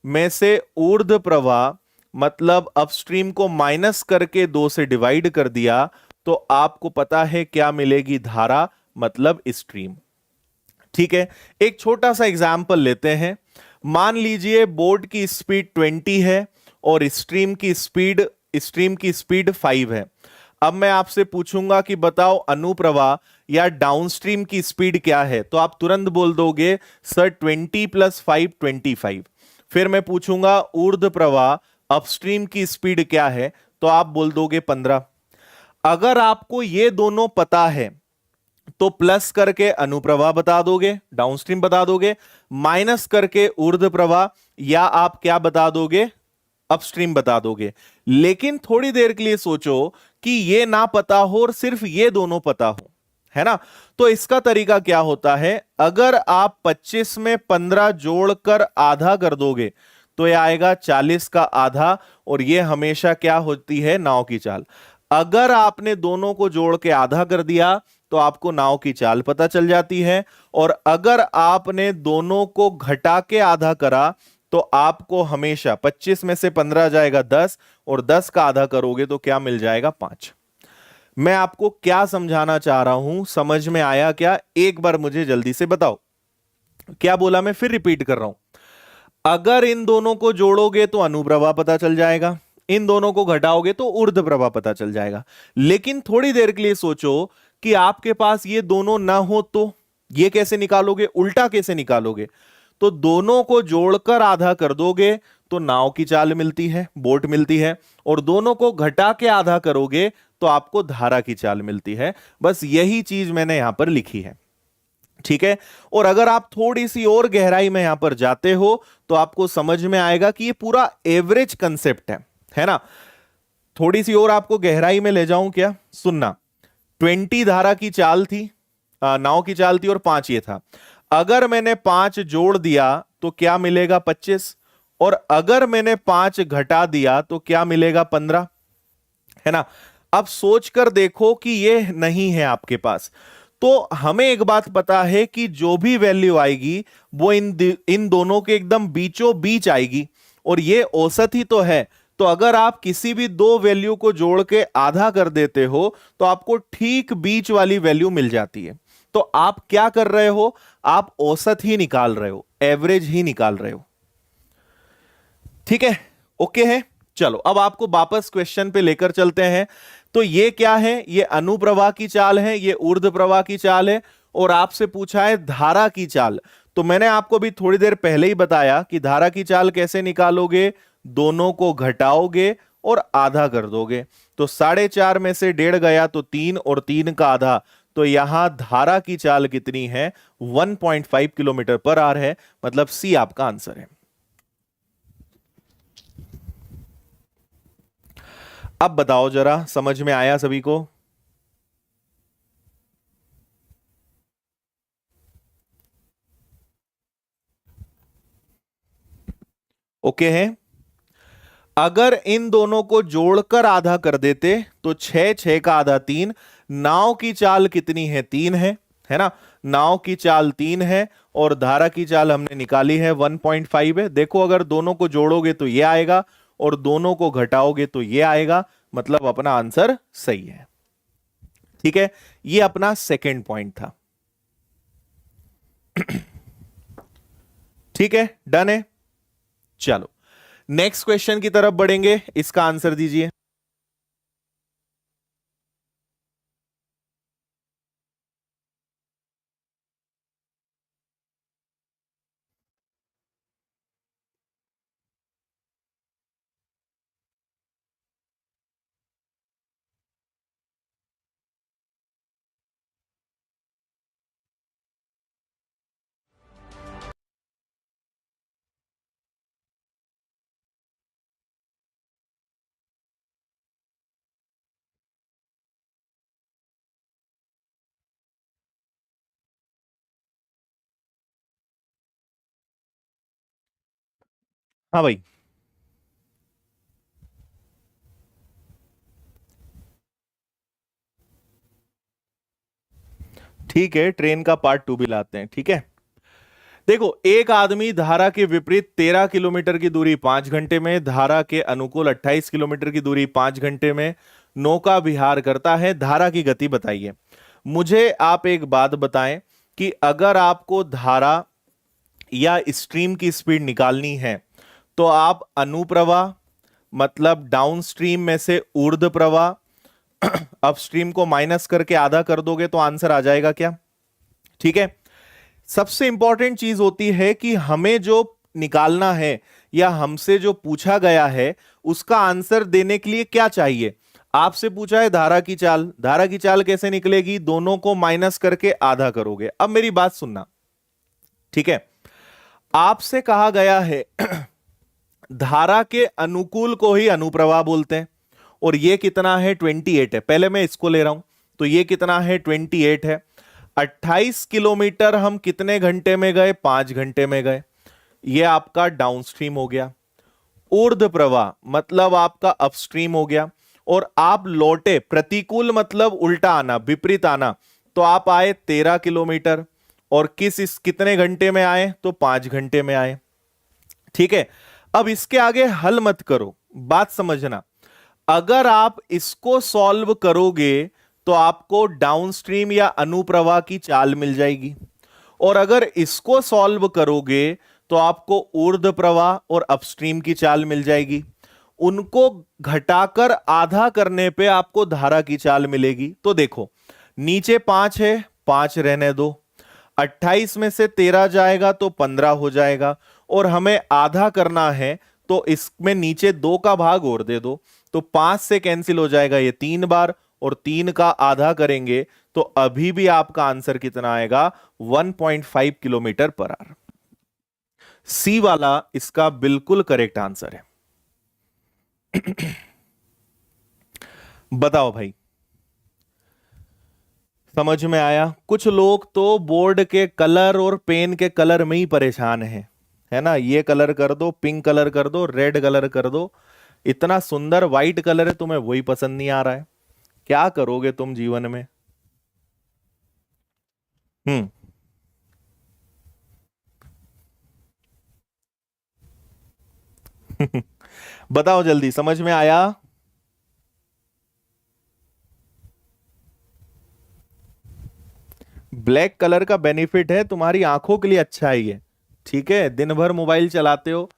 में से ऊर्ध्व प्रवाह मतलब अपस्ट्रीम को माइनस करके 2 से डिवाइड कर दिया, तो आपको पता है क्या मिलेगी, धारा मतलब स्ट्रीम, ठीक है। एक छोटा सा एग्जाम्पल लेते हैं। मान लीजिए बोट की स्पीड 20 है और स्ट्रीम की स्पीड 5 है। अब मैं आपसे पूछूंगा कि बताओ अनुप्रवाह या डाउनस्ट्रीम की स्पीड क्या है, तो आप तुरंत बोल दोगे सर 20 + 5 25। फिर मैं पूछूंगा ऊर्ध्व प्रवाह अपस्ट्रीम की स्पीड क्या है, तो आप बोल दोगे 15। अगर आपको ये दोनों पता है तो प्लस करके अनुप्रवाह बता दोगे, डाउनस्ट्रीम बता दोगे, माइनस करके ऊर्ध्व प्रवाह, या आप क्या बता दोगे, अपस्ट्रीम बता दोगे। लेकिन थोड़ी देर के लिए सोचो कि ये ना पता हो और सिर्फ ये दोनों पता हो, है ना। तो इसका तरीका क्या होता है, अगर आप 25 में 15 जोड़कर आधा कर दोगे तो ये आएगा 40 का आधा, और ये हमेशा क्या होती है, नाव की चाल। अगर आपने दोनों को जोड़ के आधा कर दिया तो आपको नाव की चाल पता चल जाती है, और अगर आपने दोनों को घटा के आधा करा तो आपको हमेशा 25 में से 15 जाएगा 10, और 10 का आधा करोगे तो क्या मिल जाएगा, 5। मैं आपको क्या समझाना चाह रहा हूं, समझ में आया क्या, एक बार मुझे जल्दी से बताओ। क्या बोला, मैं फिर रिपीट कर रहा हूं। अगर इन दोनों को जोड़ोगे तो अनुप्रवाह पता चल जाएगा, इन दोनों को घटाओगे तो ऊर्ध्व प्रवाह पता चल जाएगा। लेकिन थोड़ी देर के लिए सोचो कि आपके पास ये दोनों ना हो तो ये कैसे निकालोगे, उल्टा कैसे निकालोगे। तो दोनों को जोड़कर आधा कर दोगे तो नाव की चाल मिलती है, बोट मिलती है, और दोनों को घटा के आधा करोगे तो आपको धारा की चाल मिलती है। बस यही चीज मैंने यहां पर लिखी है, ठीक है। और अगर आप थोड़ी सी और गहराई में यहां पर जाते हो तो आपको समझ में आएगा कि ये पूरा एवरेज कंसेप्ट है ना। थोड़ी सी और आपको गहराई में ले जाऊं क्या, सुनना। 20 धारा की चाल थी, नाव की चाल थी, और 5 ये था। अगर मैंने 5 जोड़ दिया तो क्या मिलेगा, 25, और अगर मैंने 5 घटा दिया तो क्या मिलेगा, 15, है ना। अब सोच कर देखो कि ये नहीं है आपके पास, तो हमें एक बात पता है कि जो भी वैल्यू आएगी वो इन दोनों के एकदम बीचों बीच आएगी, और ये औसत ही तो है। तो अगर आप किसी भी दो वैल्यू को जोड़ के आधा कर देते हो तो आपको ठीक बीच वाली वैल्यू मिल जाती है। तो आप क्या कर रहे हो, आप औसत ही निकाल रहे हो, एवरेज ही निकाल रहे हो, ठीक है, ओके है। चलो अब आपको वापस क्वेश्चन पे लेकर चलते हैं। तो ये क्या है, ये अनुप्रवाह की चाल है, ये ऊर्ध्व प्रवाह की चाल है, और आपसे पूछा है धारा की चाल। तो मैंने आपको भी थोड़ी देर पहले ही बताया कि धारा की चाल कैसे निकालोगे, दोनों को घटाओगे और आधा कर दोगे। तो 4.5 में से 1.5 गया तो 3, और 3 का आधा, तो यहां धारा की चाल कितनी है? 1.5 किलोमीटर पर आवर है। मतलब सी आपका आंसर है। अब बताओ जरा, समझ में आया सभी को? ओके है। अगर इन दोनों को जोड़कर आधा कर देते तो 6, 6 का आधा 3। नाव की चाल कितनी है? 3 है ना? नाव की चाल 3 है और धारा की चाल हमने निकाली है 1.5 है। देखो, अगर दोनों को जोड़ोगे तो ये आएगा और दोनों को घटाओगे तो ये आएगा। मतलब अपना आंसर सही है। ठीक है, ये अपना सेकंड पॉइंट था। ठीक है, डन है। चलो नेक्स्ट क्वेश्चन की तरफ बढ़ेंगे, इसका आंसर दीजिए। हाँ भाई। ठीक है, ट्रेन का पार्ट 2 भी लाते हैं। ठीक है, देखो, एक आदमी धारा के विपरीत 13 किलोमीटर की दूरी 5 घंटे में, धारा के अनुकूल 28 किलोमीटर की दूरी 5 घंटे में नौका विहार करता है। धारा की गति बताइए। मुझे आप एक बात बताएं कि अगर आपको धारा या स्ट्रीम की स्पीड निकालनी है तो आप अनुप्रवाह, मतलब डाउनस्ट्रीम में से ऊर्ध्व प्रवाह, अपस्ट्रीम को माइनस करके आधा कर दोगे तो आंसर आ जाएगा क्या? ठीक है। सबसे इंपॉर्टेंट चीज होती है कि हमें जो निकालना है या हमसे जो पूछा गया है उसका आंसर देने के लिए क्या चाहिए। आपसे पूछा है धारा की चाल। धारा की चाल कैसे निकलेगी? दोनों को माइनस करके आधा करोगे। अब मेरी बात सुनना, ठीक है। आपसे कहा गया है धारा के अनुकूल को ही अनुप्रवाह बोलते हैं, और ये कितना है? 28 है। पहले मैं इसको ले रहा हूं, तो ये कितना है? 28 है। 28 किलोमीटर हम कितने घंटे में गए? 5 घंटे में गए। ये आपका डाउनस्ट्रीम हो गया। ऊर्ध्व प्रवाह मतलब आपका अपस्ट्रीम हो गया। और आप लौटे, प्रतिकूल मतलब उल्टा आना, विपरीत आना, तो आप आए 13 किलोमीटर। और इस कितने घंटे में आए? तो 5 घंटे में आए। ठीक है, अब इसके आगे हल मत करो, बात समझना। अगर आप इसको सॉल्व करोगे तो आपको डाउनस्ट्रीम या अनुप्रवाह की चाल मिल जाएगी, और अगर इसको सॉल्व करोगे तो आपको ऊर्ध्व प्रवाह और अपस्ट्रीम की चाल मिल जाएगी। उनको घटाकर आधा करने पे आपको धारा की चाल मिलेगी। तो देखो, नीचे 5 है, 5 रहने दो। 28 में से 13 जाएगा तो 15 हो जाएगा, और हमें आधा करना है तो इसमें नीचे 2 का भाग और दे दो। तो 5 से कैंसिल हो जाएगा ये 3 बार, और 3 का आधा करेंगे तो अभी भी आपका आंसर कितना आएगा? 1.5 किलोमीटर पर आवर। सी वाला इसका बिल्कुल करेक्ट आंसर है। बताओ भाई, समझ में आया? कुछ लोग तो बोर्ड के कलर और पेन के कलर में ही परेशान हैं, है ना? ये कलर कर दो, पिंक कलर कर दो, रेड कलर कर दो। इतना सुंदर व्हाइट कलर है, तुम्हें वही पसंद नहीं आ रहा है। क्या करोगे तुम जीवन में? हम्म। बताओ जल्दी, समझ में आया? ब्लैक कलर का बेनिफिट है, तुम्हारी आंखों के लिए अच्छा है ये। ठीक है, दिन भर मोबाइल चलाते हो,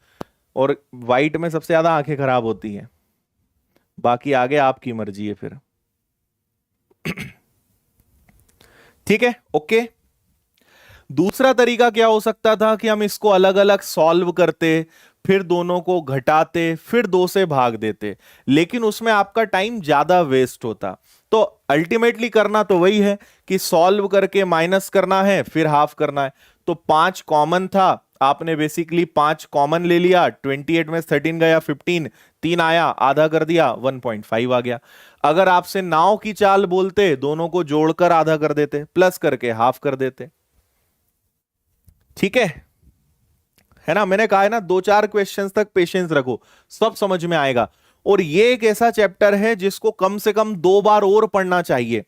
और व्हाइट में सबसे ज्यादा आंखें खराब होती हैं। बाकी आगे आपकी मर्जी है फिर। ठीक है, ओके। दूसरा तरीका क्या हो सकता था कि हम इसको अलग अलग सॉल्व करते। फिर दोनों को घटाते, फिर 2 से भाग देते, लेकिन उसमें आपका टाइम ज्यादा वेस्ट होता। तो अल्टीमेटली करना तो वही है कि सॉल्व करके माइनस करना है, फिर हाफ करना है। तो 5 कॉमन था, आपने बेसिकली 5 कॉमन ले लिया, 28 में 13 गया 15, 3 आया, आधा कर दिया 1.5 आ गया। अगर आपसे नाव की चाल बोलते, दोनों को जोड़कर आधा कर देते, प्लस करके हाफ कर देते। ठीक है ना, मैंने कहा है ना, 2-4 क्वेश्चंस तक पेशेंस रखो, सब समझ में आएगा। और ये एक ऐसा चैप्टर है जिसको कम से कम 2 बार और पढ़ना चाहिए।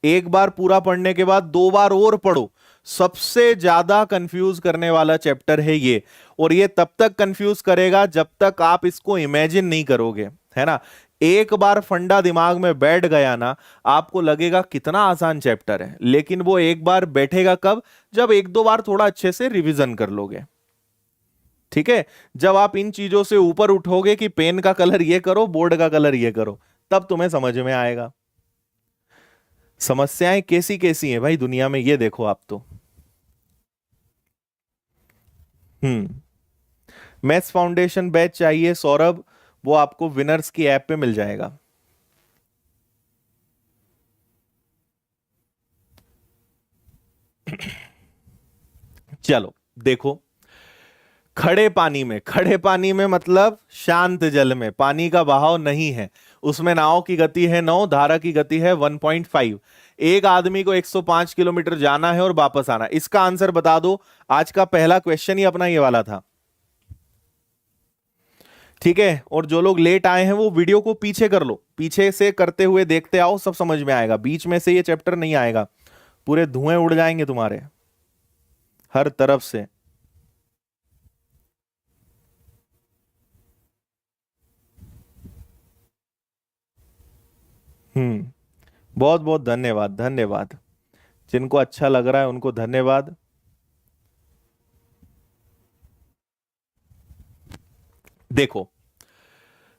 एक बार पूरा पढ़ने के बाद 2 बार और पढ़ो। सबसे ज्यादा कंफ्यूज करने वाला चैप्टर है ये। और ये तब तक कंफ्यूज करेगा जब तक आप इसको इमेजिन नहीं करोगे, है ना। एक बार फंडा दिमाग में बैठ गया ना, आपको लगेगा कितना आसान चैप्टर है, लेकिन वो एक बार बैठेगा कब? जब 1-2 बार थोड़ा अच्छे से रिवीजन कर लोगे। ठीक है, जब आप इन चीजों से ऊपर उठोगे कि पेन का कलर ये करो, बोर्ड का कलर ये करो, तब तुम्हें समझ में आएगा। समस्याएं कैसी कैसी हैं भाई दुनिया में, ये देखो आप तो। हम्म। मैथ्स फाउंडेशन बैच चाहिए सौरभ? वो आपको विनर्स की ऐप पे मिल जाएगा। चलो देखो, खड़े पानी में मतलब शांत जल में, पानी का बहाव नहीं है, उसमें नाव की गति है 9, धारा की गति है 1.5। एक आदमी को 105 किलोमीटर जाना है और वापस आना। इसका आंसर बता दो। आज का पहला क्वेश्चन ही अपना ये वाला था। ठीक है, और जो लोग लेट आए हैं वो वीडियो को पीछे कर लो, पीछे से करते हुए देखते आओ, सब समझ में आएगा। बीच में से ये चैप्टर नहीं आएगा, पूरे धुएं उड़ जाएंगे तुम्हारे हर तरफ से। हम्म। बहुत बहुत धन्यवाद, धन्यवाद। जिनको अच्छा लग रहा है उनको धन्यवाद। देखो,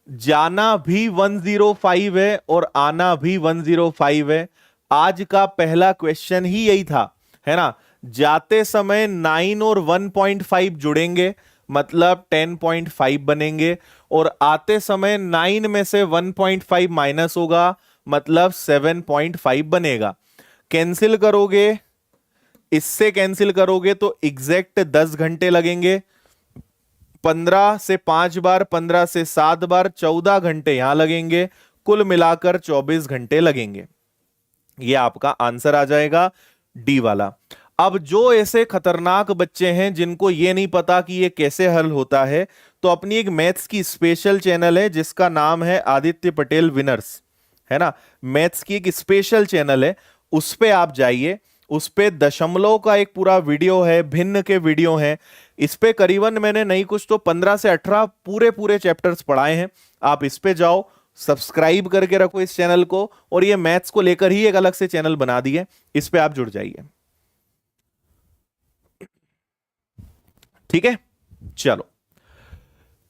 जाना भी 105 है और आना भी 105 है। आज का पहला क्वेश्चन ही यही था, है ना। जाते समय 9 और 1.5 जुड़ेंगे, मतलब 10.5 बनेंगे। और आते समय 9 में से 1.5 माइनस होगा, मतलब 7.5 बनेगा। कैंसिल करोगे, इससे कैंसिल करोगे तो एग्जैक्ट 10 घंटे लगेंगे। 15 से 5 बार, 15 से 7 बार, 14 घंटे यहां लगेंगे। कुल मिलाकर 24 घंटे लगेंगे। ये आपका आंसर आ जाएगा, डी वाला। अब जो ऐसे खतरनाक बच्चे हैं जिनको ये नहीं पता कि ये कैसे हल होता है, तो अपनी एक मैथ्स की स्पेशल चैनल है जिसका नाम है आदित्य पटेल विनर्स, है ना। मैथ्स की एक स्पेशल चैनल है, उस पे आप जाइए। उस पे दशमलव का एक पूरा वीडियो है, भिन्न के वीडियो हैं। इस पे करीबन मैंने नहीं कुछ तो 15 से 18 पूरे पूरे चैप्टर्स पढ़ाए हैं। आप इस पे जाओ, सब्सक्राइब करके रखो इस चैनल को, और ये मैथ्स को लेकर ही एक अलग से चैनल बना दिए, इस पे आप जुड़ जाइए। ठीक है, चलो।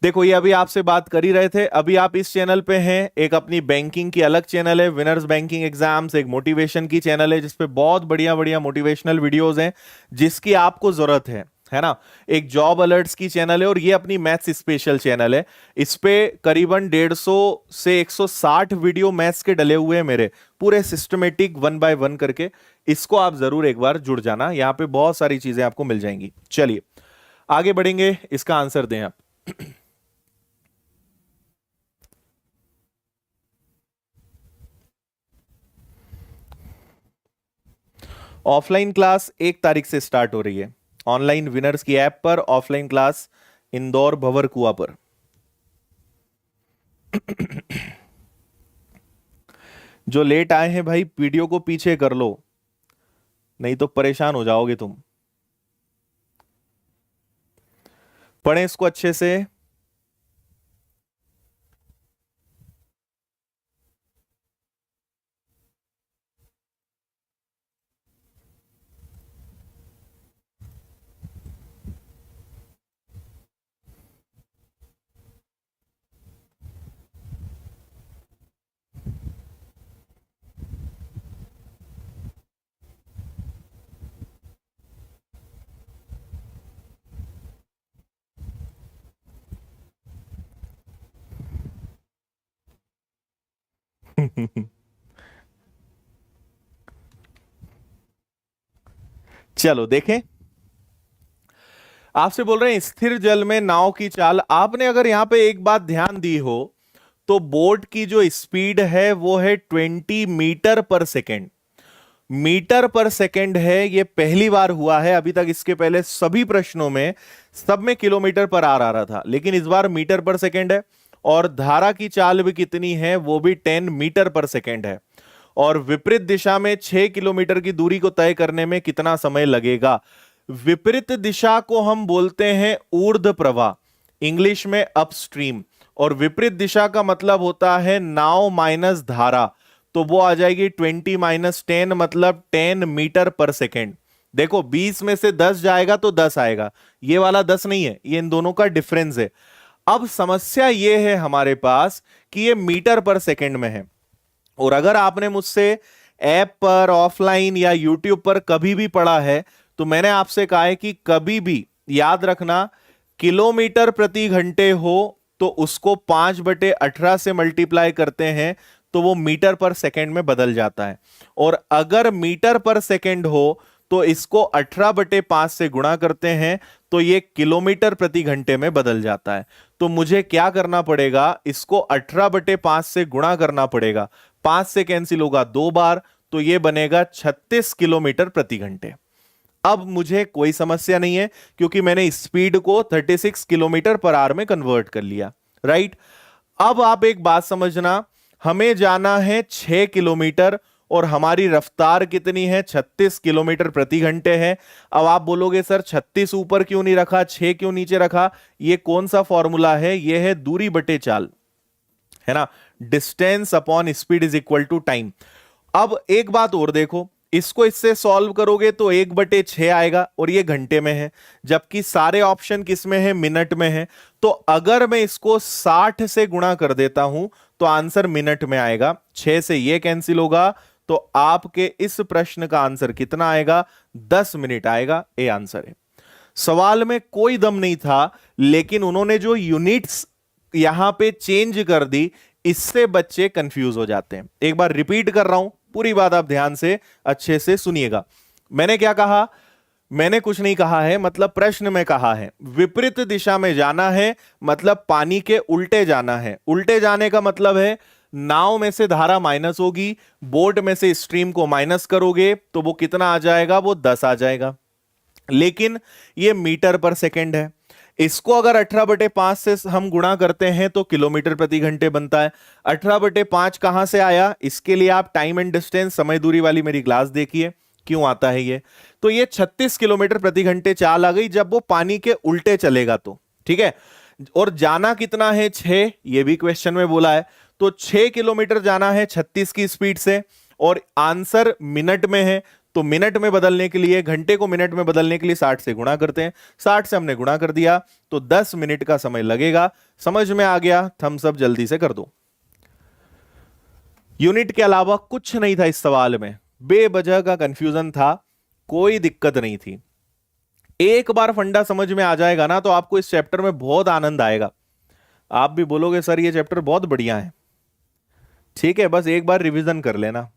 देखो, ये अभी आपसे बात कर ही रहे थे, अभी आप इस चैनल पे हैं। एक अपनी बैंकिंग की अलग चैनल है, विनर्स बैंकिंग एग्जाम्स। एक मोटिवेशन की चैनल है जिसपे बहुत बढ़िया बढ़िया मोटिवेशनल वीडियोस हैं जिसकी आपको जरूरत है ना। एक जॉब अलर्ट्स की चैनल है, और ये अपनी मैथ्स स्पेशल चैनल है। इस पे करीबन 150 से 160 वीडियो मैथ्स के डले हुए हैं मेरे, पूरे सिस्टमेटिक 1 बाय 1 करके। इसको आप जरूर एक बार जुड़ जाना, यहाँ पे बहुत सारी चीजें आपको मिल जाएंगी। चलिए आगे बढ़ेंगे, इसका आंसर दें आप। ऑफलाइन क्लास 1 तारीख से स्टार्ट हो रही है, ऑनलाइन विनर्स की ऐप पर। ऑफलाइन क्लास इंदौर भवर कुआ पर। जो लेट आए हैं भाई, वीडियो को पीछे कर लो, नहीं तो परेशान हो जाओगे तुम। पढ़ें इसको अच्छे से। चलो देखें, आपसे बोल रहे हैं स्थिर जल में नाव की चाल। आपने अगर यहां पे एक बात ध्यान दी हो तो बोट की जो स्पीड है वो है 20 मीटर पर सेकेंड। मीटर पर सेकेंड है, ये पहली बार हुआ है। अभी तक इसके पहले सभी प्रश्नों में सब में किलोमीटर पर आर आ रहा था, लेकिन इस बार मीटर पर सेकेंड है। और धारा की चाल भी कितनी है, वो भी 10 मीटर पर सेकेंड है। और विपरीत दिशा में 6 किलोमीटर की दूरी को तय करने में कितना समय लगेगा। विपरीत दिशा को हम बोलते हैं ऊर्ध्व प्रवाह, इंग्लिश में अपस्ट्रीम। और विपरीत दिशा का मतलब होता है नाव माइनस धारा, तो वो आ जाएगी 20 माइनस 10, मतलब 10 मीटर पर सेकेंड। देखो 20 में से 10 जाएगा तो 10 आएगा, ये वाला 10 नहीं है, ये इन दोनों का डिफरेंस है। अब समस्या ये है हमारे पास कि ये मीटर पर सेकेंड में है। और अगर आपने मुझसे ऐप पर, ऑफलाइन या यूट्यूब पर कभी भी पढ़ा है तो मैंने आपसे कहा है कि कभी भी याद रखना, किलोमीटर प्रति घंटे हो तो उसको 5/18 से मल्टीप्लाई करते हैं तो वो मीटर पर सेकेंड में बदल जाता है। और अगर मीटर पर सेकेंड हो तो इसको 18/5 से गुणा करते हैं तो ये किलोमीटर प्रति घंटे में बदल जाता है। तो मुझे क्या करना पड़ेगा, इसको 18/5 से गुणा करना पड़ेगा। 5 से कैंसिल होगा 2 बार, तो ये बनेगा 36 किलोमीटर प्रति घंटे। अब मुझे कोई समस्या नहीं है क्योंकि मैंने स्पीड को 36 किलोमीटर पर आवर में कन्वर्ट कर लिया, राइट। अब आप एक बात समझना, हमें जाना है 6 किलोमीटर और हमारी रफ्तार कितनी है, 36 किलोमीटर प्रति घंटे है। अब आप बोलोगे सर 36 ऊपर क्यों नहीं रखा, 6 क्यों नीचे रखा। ये कौन सा फॉर्मूला है, ये है दूरी बटे चाल, है ना। Distance upon speed is equal to time. अब एक बात और देखो, इसको इससे सॉल्व करोगे तो 1/6 आएगा और ये घंटे में है, जबकि सारे ऑप्शन किस में है, मिनट में है। तो अगर मैं इसको 60 से गुणा कर देता हूं तो आंसर मिनट में आएगा। 6 से ये कैंसिल होगा तो आपके इस प्रश्न का आंसर कितना आएगा, 10 मिनट आएगा। ये आंसर है। सवाल में कोई दम नहीं था, लेकिन उन्होंने जो यूनिट्स यहां पे चेंज कर दी, इससे बच्चे कंफ्यूज हो जाते हैं। एक बार रिपीट कर रहा हूं, पूरी बात आप ध्यान से अच्छे से सुनिएगा। मैंने क्या कहा, मैंने कुछ नहीं कहा है, मतलब प्रश्न में कहा है विपरीत दिशा में जाना है, मतलब पानी के उल्टे जाना है। उल्टे जाने का मतलब है नाव में से धारा माइनस होगी, बोट में से स्ट्रीम को माइनस करोगे तो वो कितना आ जाएगा, वो 10 आ जाएगा। लेकिन ये मीटर पर सेकेंड है, इसको अगर 18/5 से हम गुणा करते हैं तो किलोमीटर प्रति घंटे बनता है। 18/5 कहां से आया, इसके लिए आप टाइम एंड डिस्टेंस, समय दूरी वाली मेरी क्लास देखिए क्यों आता है ये। तो ये 36 किलोमीटर प्रति घंटे चाल आ गई जब वो पानी के उल्टे चलेगा तो, ठीक है। और जाना कितना है, 6, ये भी क्वेश्चन में बोला है। तो 6 किलोमीटर जाना है 36 की स्पीड से, और आंसर मिनट में है। तो मिनट में बदलने के लिए, घंटे को मिनट में बदलने के लिए 60 से गुणा करते हैं। 60 से हमने गुणा कर दिया तो 10 मिनट का समय लगेगा। समझ में आ गया, थम्स अप जल्दी से कर दो। यूनिट के अलावा कुछ नहीं था इस सवाल में, बेवजह का कंफ्यूजन था, कोई दिक्कत नहीं थी। एक बार फंडा समझ में आ जाएगा ना तो आपको इस चैप्टर में बहुत आनंद आएगा। आप भी बोलोगे सर ये चैप्टर बहुत बढ़िया है। ठीक है, बस एक बार रिवीजन कर लेना।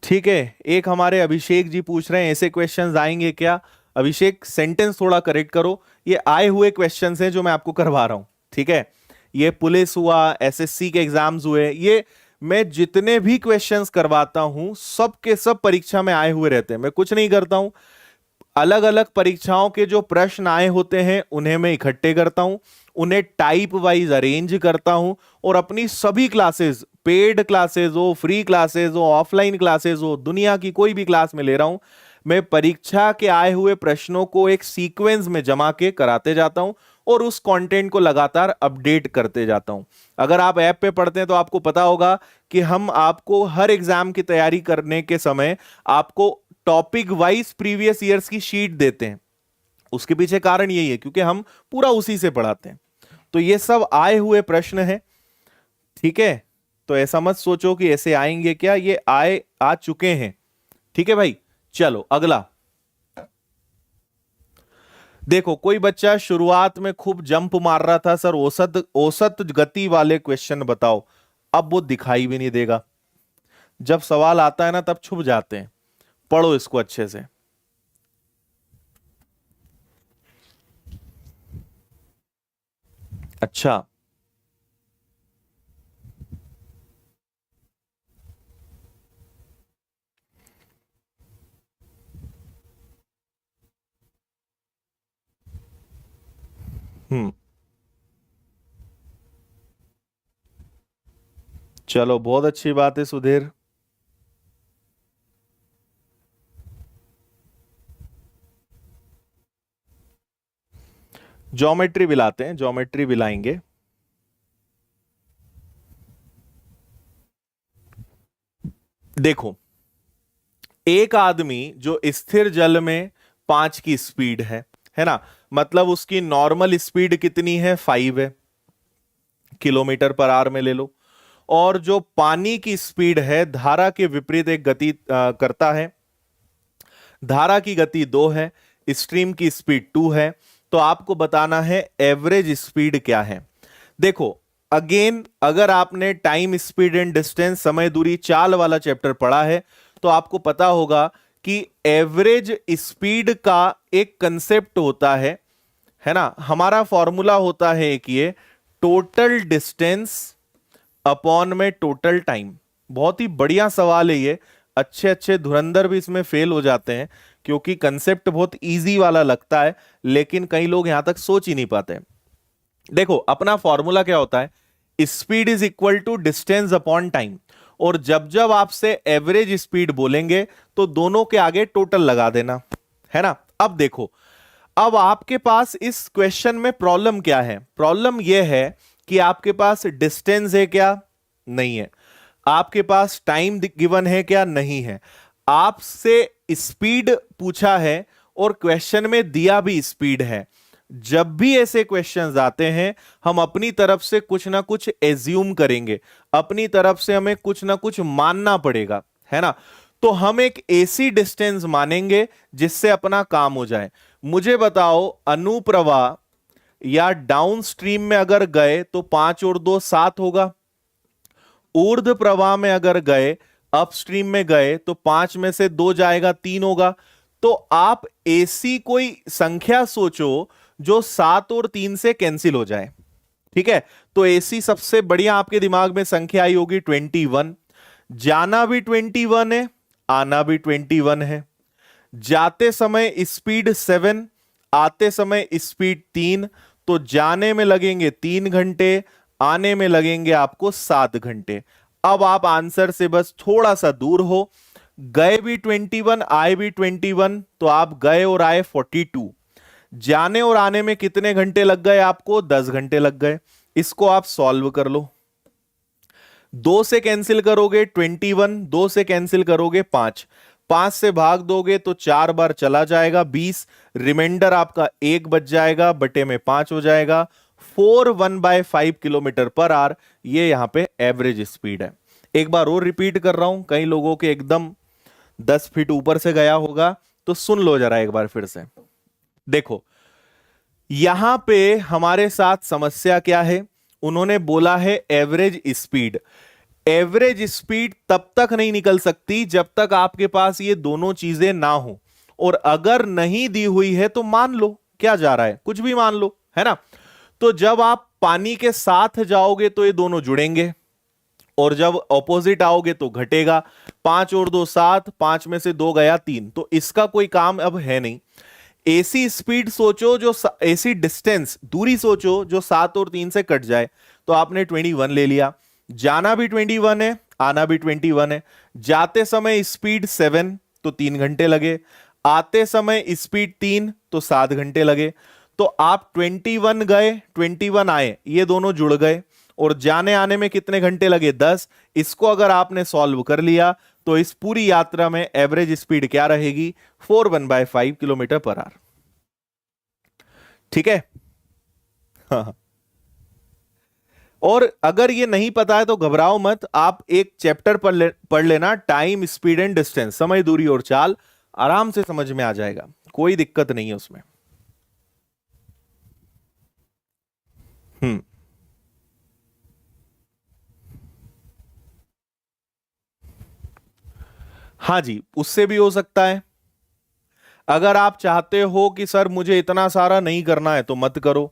ठीक है, एक हमारे अभिषेक जी पूछ रहे हैं ऐसे क्वेश्चंस आएंगे क्या। अभिषेक सेंटेंस थोड़ा करेक्ट करो, ये आए हुए क्वेश्चंस हैं जो मैं आपको करवा रहा हूं, ठीक है। ये पुलिस हुआ, एसएससी के एग्जाम्स हुए, ये मैं जितने भी क्वेश्चंस करवाता हूं सब के सब परीक्षा में आए हुए रहते हैं। मैं कुछ नहीं करता हूं, अलग अलग परीक्षाओं के जो प्रश्न आए होते हैं उन्हें मैं इकट्ठे करता हूं, उन्हें टाइप वाइज अरेंज करता हूं, और अपनी सभी क्लासेस, पेड क्लासेस हो, फ्री क्लासेस हो, ऑफलाइन क्लासेस हो, दुनिया की कोई भी क्लास में ले रहा हूं, मैं परीक्षा के आए हुए प्रश्नों को एक सीक्वेंस में जमा के कराते जाता हूं और उस कंटेंट को लगातार अपडेट करते जाता हूं। अगर आप ऐप पे पढ़ते हैं तो आपको पता होगा कि हम आपको हर एग्जाम की तैयारी करने के समय आपको टॉपिक वाइज प्रीवियस ईयर्स की शीट देते हैं। उसके पीछे कारण यही है क्योंकि हम पूरा उसी से पढ़ाते हैं। तो ये सब आए हुए प्रश्न हैं, ठीक है। तो ऐसा मत सोचो कि ऐसे आएंगे क्या, ये आ चुके हैं, ठीक है भाई। चलो अगला, देखो कोई बच्चा शुरुआत में खूब जंप मार रहा था, सर औसत औसत गति वाले क्वेश्चन बताओ, अब वो दिखाई भी नहीं देगा। जब सवाल आता है ना तब छुप जाते हैं। पढ़ो इसको अच्छे से। अच्छा। हम्म। चलो बहुत अच्छी बात है सुधीर। ज्योमेट्री भी लाते हैं, ज्योमेट्री भी लाएंगे। देखो एक आदमी जो स्थिर जल में 5 की स्पीड है ना, मतलब उसकी नॉर्मल स्पीड कितनी है, 5 है, किलोमीटर पर आवर में ले लो। और जो पानी की स्पीड है धारा के विपरीत एक गति करता है, धारा की गति 2 है, स्ट्रीम की स्पीड 2 है। तो आपको बताना है एवरेज स्पीड क्या है। देखो अगेन अगर आपने टाइम स्पीड एंड डिस्टेंस समय दूरी चाल वाला चैप्टर पढ़ा है तो आपको पता होगा कि एवरेज स्पीड का एक कंसेप्ट होता है ना। हमारा फॉर्मूला होता है एक ये, टोटल डिस्टेंस अपॉन में टोटल टाइम। बहुत ही बढ़िया सवाल है ये, अच्छे अच्छे धुरंधर भी इसमें फेल हो जाते हैं क्योंकि कंसेप्ट बहुत इजी वाला लगता है, लेकिन कई लोग यहां तक सोच ही नहीं पाते। देखो अपना फॉर्मूला क्या होता है, speed is equal to distance upon time. और जब जब आपसे एवरेज स्पीड बोलेंगे तो दोनों के आगे टोटल लगा देना, है ना। अब देखो अब आपके पास इस क्वेश्चन में प्रॉब्लम क्या है, प्रॉब्लम यह है कि आपके पास डिस्टेंस है क्या, नहीं है। आपके पास टाइम गिवन है क्या, नहीं है। आपसे स्पीड पूछा है और क्वेश्चन में दिया भी स्पीड है। जब भी ऐसे क्वेश्चंस आते हैं हम अपनी तरफ से कुछ ना कुछ एज्यूम करेंगे, अपनी तरफ से हमें कुछ ना कुछ मानना पड़ेगा, है ना। तो हम एक ऐसी डिस्टेंस मानेंगे जिससे अपना काम हो जाए। मुझे बताओ अनुप्रवाह या डाउन स्ट्रीम में अगर गए तो 5 और 2 7 होगा। ऊर्ध्व प्रवाह में अगर गए, अपस्ट्रीम में गए तो 5 में से 2 जाएगा, 3 होगा। तो आप ऐसी कोई संख्या सोचो जो 7 और 3 से कैंसिल हो जाए, ठीक है। तो ऐसी सबसे बढ़िया आपके दिमाग में संख्या आई होगी 21। जाना भी 21 है, आना भी 21 है। जाते समय स्पीड 7, आते समय स्पीड 3। तो जाने में लगेंगे 3 घंटे, आने में लगेंगे आपको 7 घंटे। अब आप आंसर से बस थोड़ा सा दूर हो, गए भी 21 आए भी 21, तो आप गए और आए 42। जाने और आने में कितने घंटे लग गए आपको, 10 घंटे लग गए। इसको आप सॉल्व कर लो। 2 से कैंसिल करोगे 21, 2 से कैंसिल करोगे 5, 5 से भाग दोगे तो 4 बार चला जाएगा 20, रिमाइंडर आपका 1 बच जाएगा, बटे में 5 हो जाएगा। 4 1/5 किलोमीटर पर आवर ये यहां पे एवरेज स्पीड है। एक बार और रिपीट कर रहा हूं, कई लोगों के एकदम 10 फीट ऊपर से गया होगा, तो सुन लो जरा एक बार फिर से। देखो यहां पे हमारे साथ समस्या क्या है, उन्होंने बोला है एवरेज स्पीड। एवरेज स्पीड तब तक नहीं निकल सकती जब तक आपके पास ये दोनों चीजें ना हो। और अगर नहीं दी हुई है तो मान लो, क्या जा रहा है, कुछ भी मान लो, है ना। तो जब आप पानी के साथ जाओगे तो ये दोनों जुड़ेंगे, और जब ऑपोजिट आओगे तो घटेगा। 5 और 2 7, 5 में से 2 गया 3, तो इसका कोई काम अब है नहीं। ऐसी स्पीड सोचो जो ऐसी डिस्टेंस दूरी सोचो जो 7 और 3 से कट जाए। तो आपने 21 ले लिया। जाना भी 21 है, आना भी 21 है। जाते समय स्पीड 7 तो 3 घंटे लगे, आते समय स्पीड 3 तो 7 घंटे लगे। तो आप 21 गए 21 आए, ये दोनों जुड़ गए। और जाने आने में कितने घंटे लगे, 10। इसको अगर आपने सॉल्व कर लिया तो इस पूरी यात्रा में एवरेज स्पीड क्या रहेगी, 4 1/5 किलोमीटर पर आवर। ठीक है। हाँ। और अगर ये नहीं पता है तो घबराओ मत, आप एक चैप्टर पढ़ लेना, टाइम स्पीड एंड डिस्टेंस, समय दूरी और चाल, आराम से समझ में आ जाएगा, कोई दिक्कत नहीं है उसमें। हम्म। हाँ जी, उससे भी हो सकता है। अगर आप चाहते हो कि सर मुझे इतना सारा नहीं करना है तो मत करो।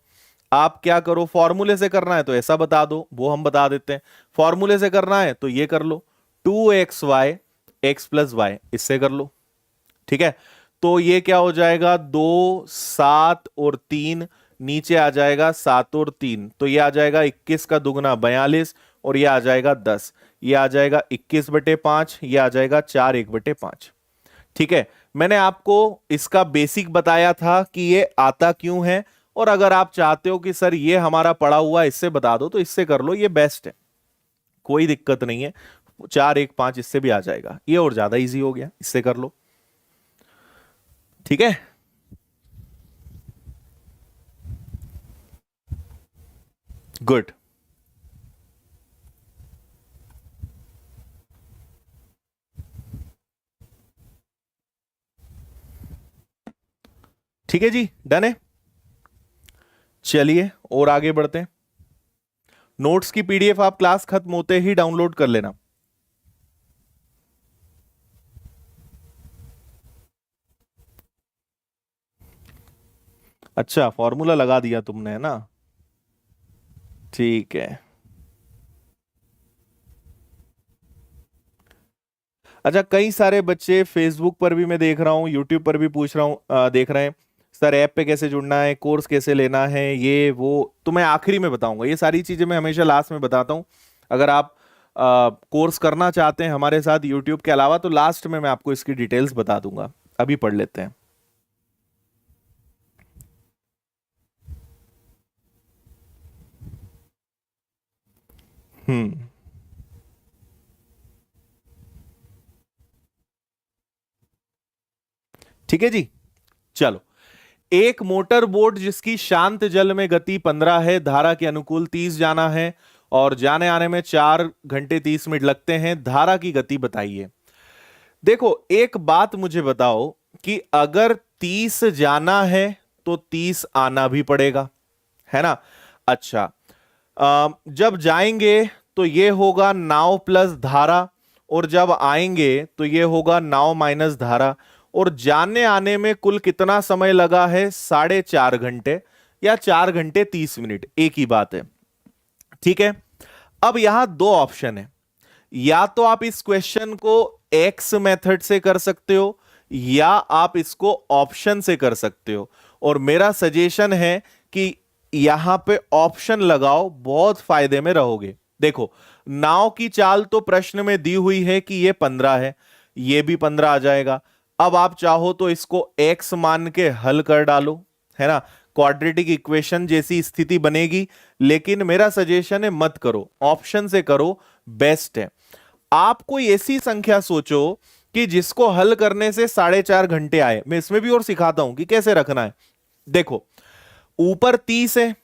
आप क्या करो, फॉर्मूले से करना है तो ऐसा बता दो, वो हम बता देते हैं। फॉर्मूले से करना है तो ये कर लो, 2xy x प्लस वाई, इससे कर लो। ठीक है, तो ये क्या हो जाएगा, 2 7 और 3, नीचे आ जाएगा 7 और 3, तो ये आ जाएगा 21 का दुगना 42, और ये आ जाएगा 10। ये आ जाएगा 21/5, ये आ जाएगा 4 1/5। ठीक है, मैंने आपको इसका बेसिक बताया था कि ये आता क्यों है, और अगर आप चाहते हो कि सर ये हमारा पड़ा हुआ इससे बता दो तो इससे कर लो, ये बेस्ट है, कोई दिक्कत नहीं है। 4 1 5 इससे भी आ जाएगा, ये और ज्यादा इजी हो गया, इससे कर लो। ठीक है, गुड। ठीक है जी, डन है। चलिए और आगे बढ़ते हैं। नोट्स की पीडीएफ आप क्लास खत्म होते ही डाउनलोड कर लेना। अच्छा, फॉर्मूला लगा दिया तुमने, है ना? ठीक है। अच्छा, कई सारे बच्चे फेसबुक पर भी मैं देख रहा हूँ, यूट्यूब पर भी पूछ रहा हूँ, देख रहे हैं सर ऐप पे कैसे जुड़ना है, कोर्स कैसे लेना है, ये वो। तो मैं आखिरी में बताऊंगा, ये सारी चीजें मैं हमेशा लास्ट में बताता हूँ। अगर आप कोर्स करना चाहते हैं हमारे साथ यूट्यूब के अलावा, तो लास्ट में मैं आपको इसकी डिटेल्स बता दूंगा। अभी पढ़ लेते हैं। हम्म। ठीक है जी, चलो। एक मोटर बोट जिसकी शांत जल में गति 15 है, धारा के अनुकूल 30 जाना है, और जाने आने में 4 घंटे 30 मिनट लगते हैं, धारा की गति बताइए। देखो, एक बात मुझे बताओ कि अगर 30 जाना है तो 30 आना भी पड़ेगा, है ना? अच्छा, जब जाएंगे तो ये होगा नाव प्लस धारा, और जब आएंगे तो ये होगा नाव माइनस धारा। और जाने आने में कुल कितना समय लगा है, 4.5 घंटे या 4 घंटे 30 मिनट, एक ही बात है। ठीक है, अब यहां दो ऑप्शन है, या तो आप इस क्वेश्चन को एक्स मेथड से कर सकते हो, या आप इसको ऑप्शन से कर सकते हो। और मेरा सजेशन है कि यहां पे ऑप्शन लगाओ, बहुत फायदे में रहोगे। देखो, नाव की चाल तो प्रश्न में दी हुई है कि ये 15 है, ये भी 15 आ जाएगा। अब आप चाहो तो इसको एक्स मान के हल कर डालो, है ना? क्वाड्रेटिक इक्वेशन जैसी स्थिति बनेगी। लेकिन मेरा सजेशन है मत करो, ऑप्शन से करो, बेस्ट है। आप कोई ऐसी संख्या सोचो कि जिसको हल करने से 4.5 घंटे आए। मैं इसमें भी और सिखाता हूं कि कैसे रखना है। देखो, ऊपर 30 है,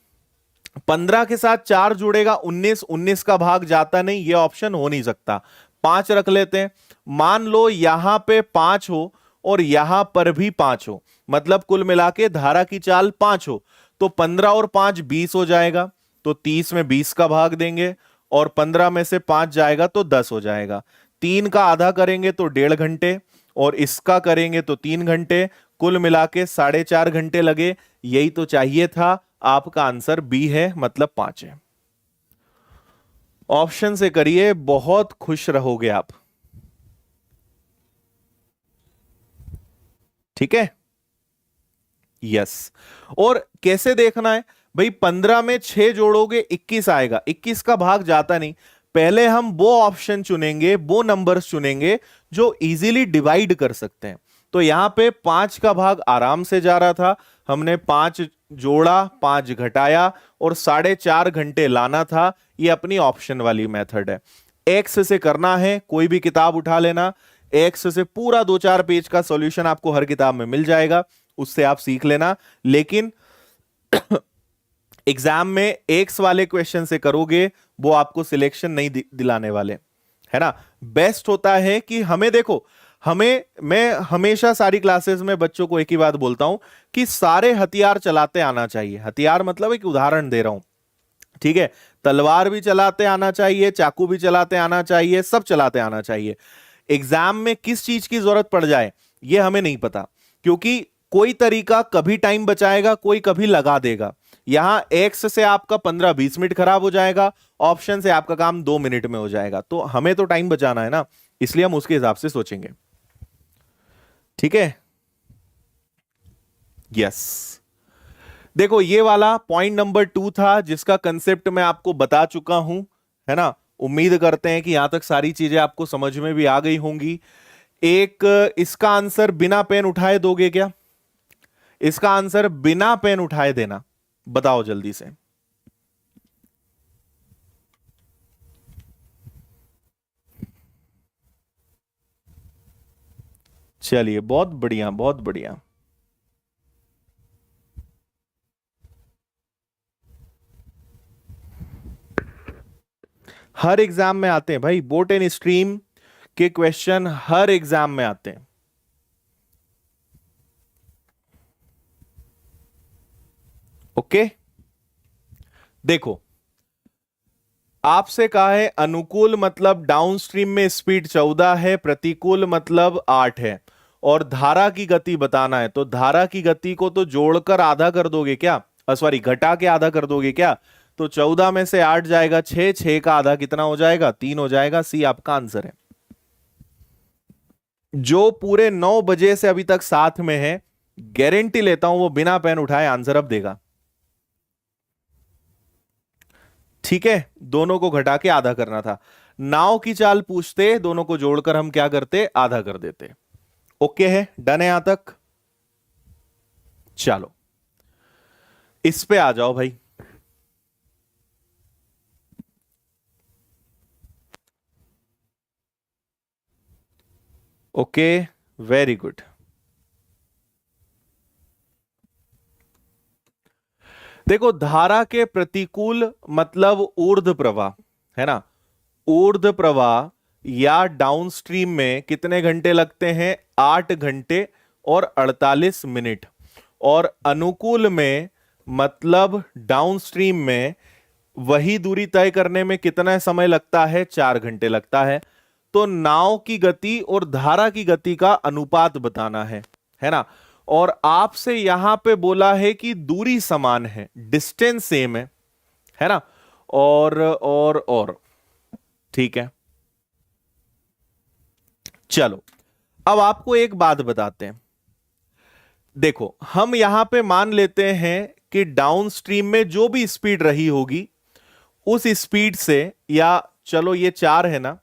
15 के साथ 4 जुड़ेगा 19, 19 का भाग जाता नहीं, ये ऑप्शन हो नहीं सकता। 5 रख लेते हैं। मान लो यहां पे 5 हो और यहां पर भी 5 हो, मतलब कुल मिला के धारा की चाल 5 हो, तो 15 और 5 20 हो जाएगा। तो 30 में 20 का भाग देंगे, और 15 में से 5 जाएगा तो 10 हो जाएगा। 3 का आधा करेंगे तो 1.5 घंटे, और इसका करेंगे तो 3 घंटे, कुल मिला के 4.5 घंटे लगे। यही तो चाहिए था। आपका आंसर बी है, मतलब 5 है। ऑप्शन से करिए, बहुत खुश रहोगे आप। ठीक है, यस। और कैसे देखना है भाई, 15 में 6 जोड़ोगे 21 आएगा, 21 का भाग जाता नहीं। पहले हम वो ऑप्शन चुनेंगे, वो नंबर्स चुनेंगे जो इजीली डिवाइड कर सकते हैं। तो यहां पे 5 का भाग आराम से जा रहा था, हमने 5 जोड़ा, 5 घटाया, और 4.5 घंटे लाना था। ये अपनी ऑप्शन वाली मेथड है। एक्स से करना है, कोई भी किताब उठा लेना, एक्स से पूरा 2 4 पेज का सॉल्यूशन आपको हर किताब में मिल जाएगा, उससे आप सीख लेना। लेकिन एग्जाम में एक्स वाले क्वेश्चन से करोगे, वो आपको सिलेक्शन नहीं दिलाने वाले, है ना? बेस्ट होता है कि हमें, देखो, हमें, मैं हमेशा सारी क्लासेस में बच्चों को एक ही बात बोलता हूं कि सारे हथियार चलाते आना चाहिए। हथियार मतलब एक उदाहरण दे रहा हूं, ठीक है, तलवार भी चलाते आना चाहिए, चाकू भी चलाते आना चाहिए, सब चलाते आना चाहिए। एग्जाम में किस चीज की जरूरत पड़ जाए ये हमें नहीं पता, क्योंकि कोई तरीका कभी टाइम बचाएगा, कोई कभी लगा देगा। यहां एक्स से आपका 15-20 मिनट खराब हो जाएगा, ऑप्शन से आपका काम 2 मिनट में हो जाएगा। तो हमें तो टाइम बचाना है ना, इसलिए हम उसके हिसाब से सोचेंगे। ठीक है, यस। देखो ये वाला पॉइंट नंबर 2 था, जिसका कंसेप्ट मैं आपको बता चुका हूं, है ना। उम्मीद करते हैं कि यहां तक सारी चीजें आपको समझ में भी आ गई होंगी। एक इसका आंसर बिना पेन उठाए दोगे क्या? इसका आंसर बिना पेन उठाए देना, बताओ जल्दी से। चलिए, बहुत बढ़िया, बहुत बढ़िया। हर एग्जाम में आते हैं भाई, बोट एंड स्ट्रीम के क्वेश्चन हर एग्जाम में आते हैं। ओके, देखो आपसे कहा है अनुकूल मतलब डाउनस्ट्रीम में स्पीड 14 है, प्रतिकूल मतलब 8 है, और धारा की गति बताना है। तो धारा की गति को तो जोड़कर आधा कर दोगे क्या? सॉरी, घटा के आधा कर दोगे क्या? तो 14 में से 8 जाएगा 6, 6 का आधा कितना हो जाएगा? 3 हो जाएगा। सी आपका आंसर है। जो पूरे 9 बजे से अभी तक साथ में है, गारंटी लेता हूं वो बिना पेन उठाए आंसर अब देगा। ठीक है, दोनों को घटा के आधा करना था। नाव की चाल पूछते, दोनों को जोड़कर हम क्या करते? आधा कर देते। ओके है, डन है यहां तक? चलो इस पे आ जाओ भाई। Okay, very good. देखो धारा के प्रतिकूल मतलब ऊर्ध्व प्रवाह, है ना। ऊर्ध्व प्रवाह या डाउनस्ट्रीम में कितने घंटे लगते हैं? 8 घंटे और 48 मिनट। और अनुकूल में मतलब डाउनस्ट्रीम में वही दूरी तय करने में कितना समय लगता है? 4 घंटे लगता है। तो नाव की गति और धारा की गति का अनुपात बताना है ना। और आपसे यहां पे बोला है कि दूरी समान है, डिस्टेंस सेम है ना। और ठीक है, चलो अब आपको एक बात बताते हैं। देखो हम यहां पे मान लेते हैं कि डाउनस्ट्रीम में जो भी स्पीड रही होगी उस स्पीड से, या चलो ये 4 है ना,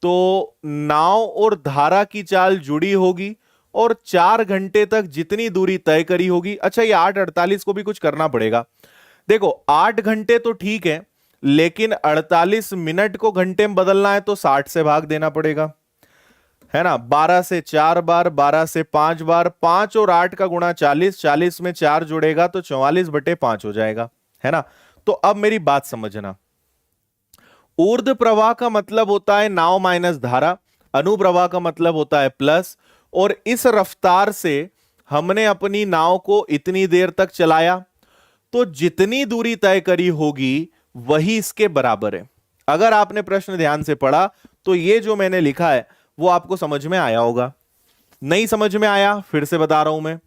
तो नाव और धारा की चाल जुड़ी होगी और 4 घंटे तक जितनी दूरी तय करी होगी। अच्छा, ये 8:48 को भी कुछ करना पड़ेगा। देखो 8 घंटे तो ठीक है, लेकिन 48 मिनट को घंटे में बदलना है तो 60 से भाग देना पड़ेगा, है ना। 12 से 4 बार, 12 से 5 बार, 5 और 8 का गुणा 40, 40 में 4 जुड़ेगा तो 44/5 हो जाएगा, है ना। तो अब मेरी बात समझना, ऊर्ध्व प्रवाह का मतलब होता है नाव माइनस धारा, अनुप्रवाह का मतलब होता है प्लस। और इस रफ्तार से हमने अपनी नाव को इतनी देर तक चलाया, तो जितनी दूरी तय करी होगी वही इसके बराबर है। अगर आपने प्रश्न ध्यान से पढ़ा तो ये जो मैंने लिखा है वो आपको समझ में आया होगा। नहीं समझ में आया फिर से बता रहा हूं मैं।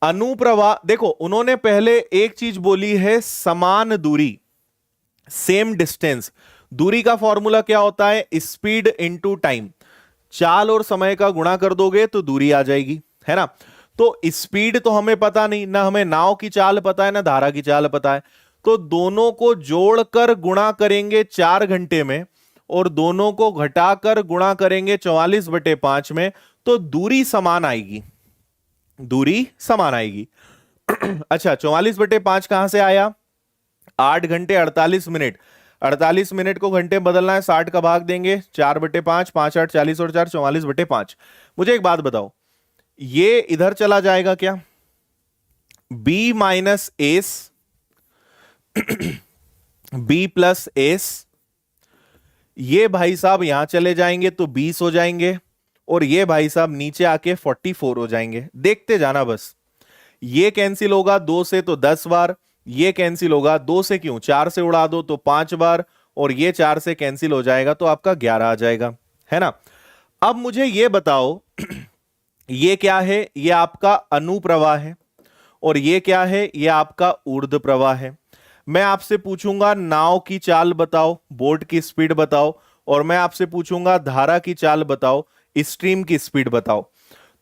अनुप्रवाह, देखो उन्होंने पहले एक चीज बोली है, समान दूरी, सेम डिस्टेंस। दूरी का फॉर्मूला क्या होता है? Speed into time. चाल और समय का गुणा कर दोगे तो दूरी आ जाएगी, है ना। तो स्पीड तो हमें पता नहीं, ना हमें नाव की चाल पता है ना धारा की चाल पता है, तो दोनों को जोड़कर गुणा करेंगे 4 घंटे में और दोनों को घटाकर गुणा करेंगे 44/5 में, तो दूरी समान आएगी, दूरी समान आएगी। अच्छा, 44/5 कहां से आया? 8 घंटे 48 मिनट, 48 मिनट को घंटे में बदलना है, 60 का भाग देंगे 4/5, 5 8 40 और 4 44/5। मुझे एक बात बताओ, ये इधर चला जाएगा क्या? b minus S, b plus S, ये भाई साहब यहां चले जाएंगे तो 20 हो जाएंगे, और ये भाई साहब नीचे आके 44 हो जाएंगे। देखते जाना बस, ये कैंसिल होगा 2 से तो 10 बार, ये कैंसिल होगा, 2 से क्यों, 4 से उड़ा दो तो 5 बार, और ये 4 से कैंसिल हो जाएगा तो आपका 11 आ जाएगा, है ना। अब मुझे ये बताओ ये क्या है, ये आपका अनुप्रवाह है, और ये क्या है, ये आपका ऊर्ध्व प्रवाह है। मैं आपसे पूछूंगा नाव की चाल बताओ, बोट की स्पीड बताओ, और मैं आपसे पूछूंगा धारा की चाल बताओ, स्ट्रीम की स्पीड बताओ।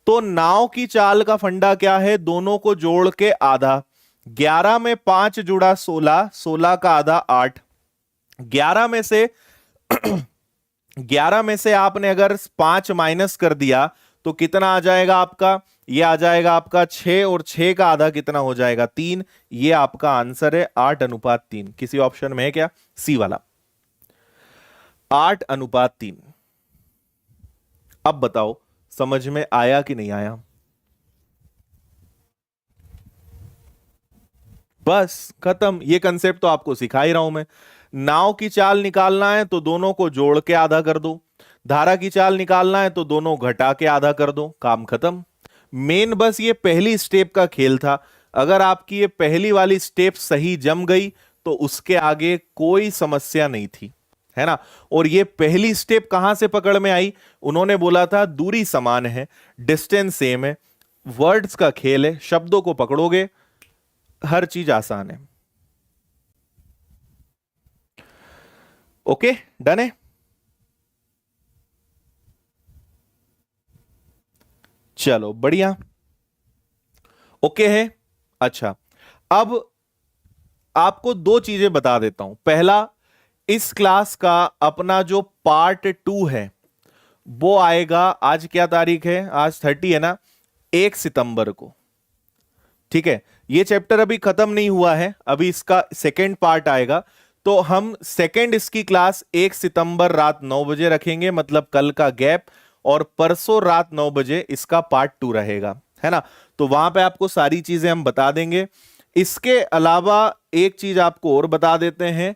तो नाव की चाल का फंडा क्या है, दोनों को जोड़ के आधा, 11 में 5 जुड़ा 16, 16 का आधा 8, 11 में से 11 में से आपने अगर 5 माइनस कर दिया तो कितना आ जाएगा आपका, ये आ जाएगा आपका 6, और 6 का आधा कितना हो जाएगा 3। ये आपका आंसर है 8:3। किसी ऑप्शन में है क्या, सी वाला 8:3। अब बताओ समझ में आया कि नहीं आया। बस खत्म, ये कंसेप्ट तो आपको सिखा ही रहा हूं मैं। नाव की चाल निकालना है तो दोनों को जोड़ के आधा कर दो, धारा की चाल निकालना है तो दोनों घटा के आधा कर दो, काम खत्म। मेन बस ये पहली स्टेप का खेल था। अगर आपकी ये पहली वाली स्टेप सही जम गई तो उसके आगे कोई समस्या नहीं थी, है ना। और ये पहली स्टेप कहां से पकड़ में आई, उन्होंने बोला था दूरी समान है, डिस्टेंस सेम है, वर्ड्स का खेल है, शब्दों को पकड़ोगे हर चीज आसान है। ओके, डन है। चलो बढ़िया, ओके है। अच्छा, अब आपको दो चीजें बता देता हूं। पहला, इस क्लास का अपना जो पार्ट 2 है वो आएगा, आज क्या तारीख है, आज 30 है ना, 1 सितंबर को। ठीक है, ये चैप्टर अभी खत्म नहीं हुआ है, अभी इसका सेकेंड पार्ट आएगा। तो हम सेकेंड इसकी क्लास 1 सितंबर रात 9 बजे रखेंगे, मतलब कल का गैप, और परसों रात 9 बजे इसका पार्ट 2 रहेगा, है ना। तो वहां पे आपको सारी चीजें हम बता देंगे। इसके अलावा एक चीज आपको और बता देते हैं,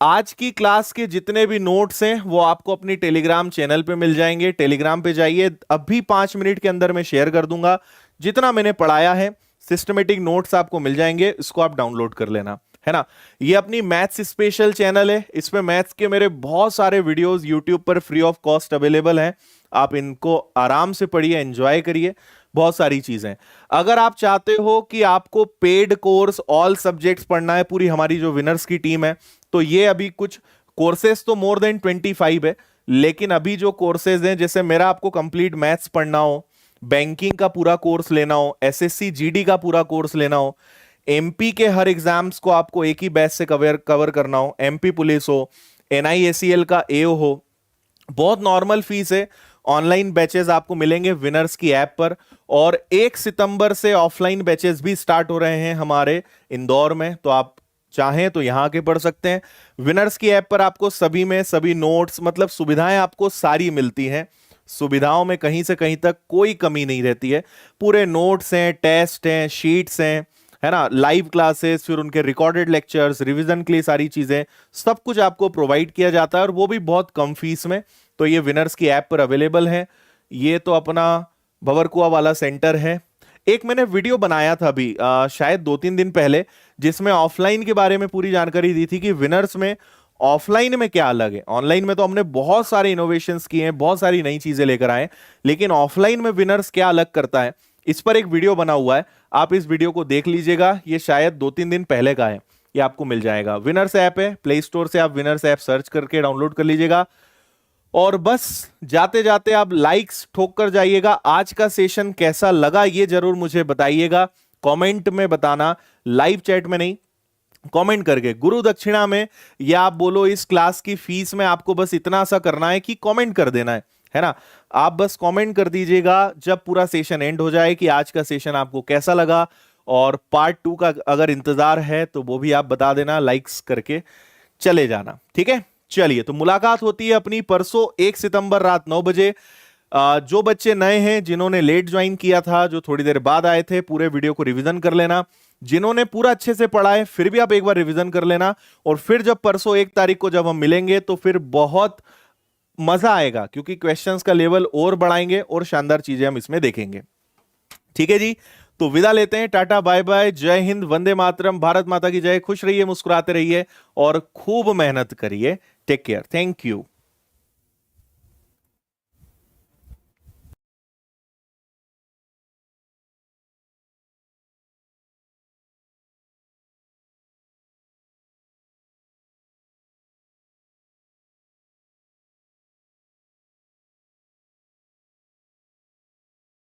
आज की क्लास के जितने भी नोट्स हैं वो आपको अपनी टेलीग्राम चैनल पे मिल जाएंगे। टेलीग्राम पे जाइए, अभी 5 मिनट के अंदर मैं शेयर कर दूंगा। जितना मैंने पढ़ाया है सिस्टमेटिक नोट्स आपको मिल जाएंगे, इसको आप डाउनलोड कर लेना, है ना। ये अपनी मैथ्स स्पेशल चैनल है, इसमें मैथ्स के मेरे बहुत सारे वीडियोस यूट्यूब पर फ्री ऑफ कॉस्ट अवेलेबल हैं। आप इनको आराम से पढ़िए, एंजॉय करिए, बहुत सारी चीजें। अगर आप चाहते हो कि आपको पेड कोर्स ऑल सब्जेक्ट्स पढ़ना है, पूरी हमारी जो विनर्स की टीम है, तो ये अभी कुछ कोर्सेज तो मोर देन 25 है, लेकिन अभी जो कोर्सेज हैं, जैसे मेरा आपको कंप्लीट मैथ्स पढ़ना हो, बैंकिंग का पूरा कोर्स लेना हो, एसएससी जीडी का पूरा कोर्स लेना हो, एमपी के हर एग्जाम्स को आपको एक ही बैच से कवर करना हो, एमपी पुलिस हो, एनआईएसीएल का एओ हो, बहुत नॉर्मल फीस है। ऑनलाइन बैचेस आपको मिलेंगे विनर्स की ऐप पर, और 1 सितंबर से ऑफलाइन बैचेस भी स्टार्ट हो रहे हैं हमारे इंदौर में, तो आप चाहें तो यहां के पढ़ सकते हैं। विनर्स की ऐप पर आपको सभी में सभी नोट्स, मतलब सुविधाएं आपको सारी मिलती हैं। सुविधाओं में कहीं से कहीं तक कोई कमी नहीं रहती है। पूरे नोट्स हैं, टेस्ट हैं, शीट्स हैं, है ना, लाइव क्लासेस, फिर उनके रिकॉर्डेड लेक्चर्स, रिवीजन के लिए सारी चीजें, सब कुछ आपको प्रोवाइड किया जाता है, और वो भी बहुत कम फीस में। तो ये विनर्स की ऐप पर अवेलेबल है। ये तो अपना भंवरकुआ वाला सेंटर है। एक मैंने वीडियो बनाया था अभी शायद 2-3 दिन पहले, जिसमें ऑफलाइन के बारे में पूरी जानकारी दी थी कि विनर्स में ऑफलाइन में क्या अलग है। ऑनलाइन में तो हमने बहुत सारे इनोवेशंस किए हैं, बहुत सारी नई चीजें लेकर आए, लेकिन ऑफलाइन में विनर्स क्या अलग करता है, इस पर एक वीडियो बना हुआ है। आप इस वीडियो को देख लीजिएगा, ये शायद 2-3 दिन पहले का है, ये आपको मिल जाएगा। विनर्स ऐप है, प्ले स्टोर से आप विनर्स ऐप सर्च करके डाउनलोड कर लीजिएगा। और बस जाते जाते आप लाइक्स ठोक कर जाइएगा। आज का सेशन कैसा लगा ये जरूर मुझे बताइएगा, कमेंट में बताना, लाइव चैट में नहीं, कमेंट करके। गुरु दक्षिणा में, या आप बोलो इस क्लास की फीस में, आपको बस इतना सा करना है कि कमेंट कर देना है ना। आप बस कमेंट कर दीजिएगा जब पूरा सेशन एंड हो जाए कि आज का सेशन आपको कैसा लगा, और पार्ट 2 का अगर इंतजार है तो वो भी आप बता देना, लाइक्स करके चले जाना, ठीक है। चलिए, तो मुलाकात होती है अपनी परसों 1 सितंबर रात 9 बजे। जो बच्चे नए हैं, जिन्होंने लेट ज्वाइन किया था, जो थोड़ी देर बाद आए थे, पूरे वीडियो को रिवीजन कर लेना। जिन्होंने पूरा अच्छे से पढ़ा है, फिर भी आप एक बार रिवीजन कर लेना। और फिर जब परसों 1 तारीख को जब हम मिलेंगे तो फिर बहुत मजा आएगा, क्योंकि क्वेश्चंस का लेवल और बढ़ाएंगे और शानदार चीजें हम इसमें देखेंगे। ठीक है जी, तो विदा लेते हैं, टाटा बाय बाय, जय हिंद, वंदे मातरम, भारत माता की जय, खुश रहिए, मुस्कुराते रहिए और खूब मेहनत करिए। Take care, thank you.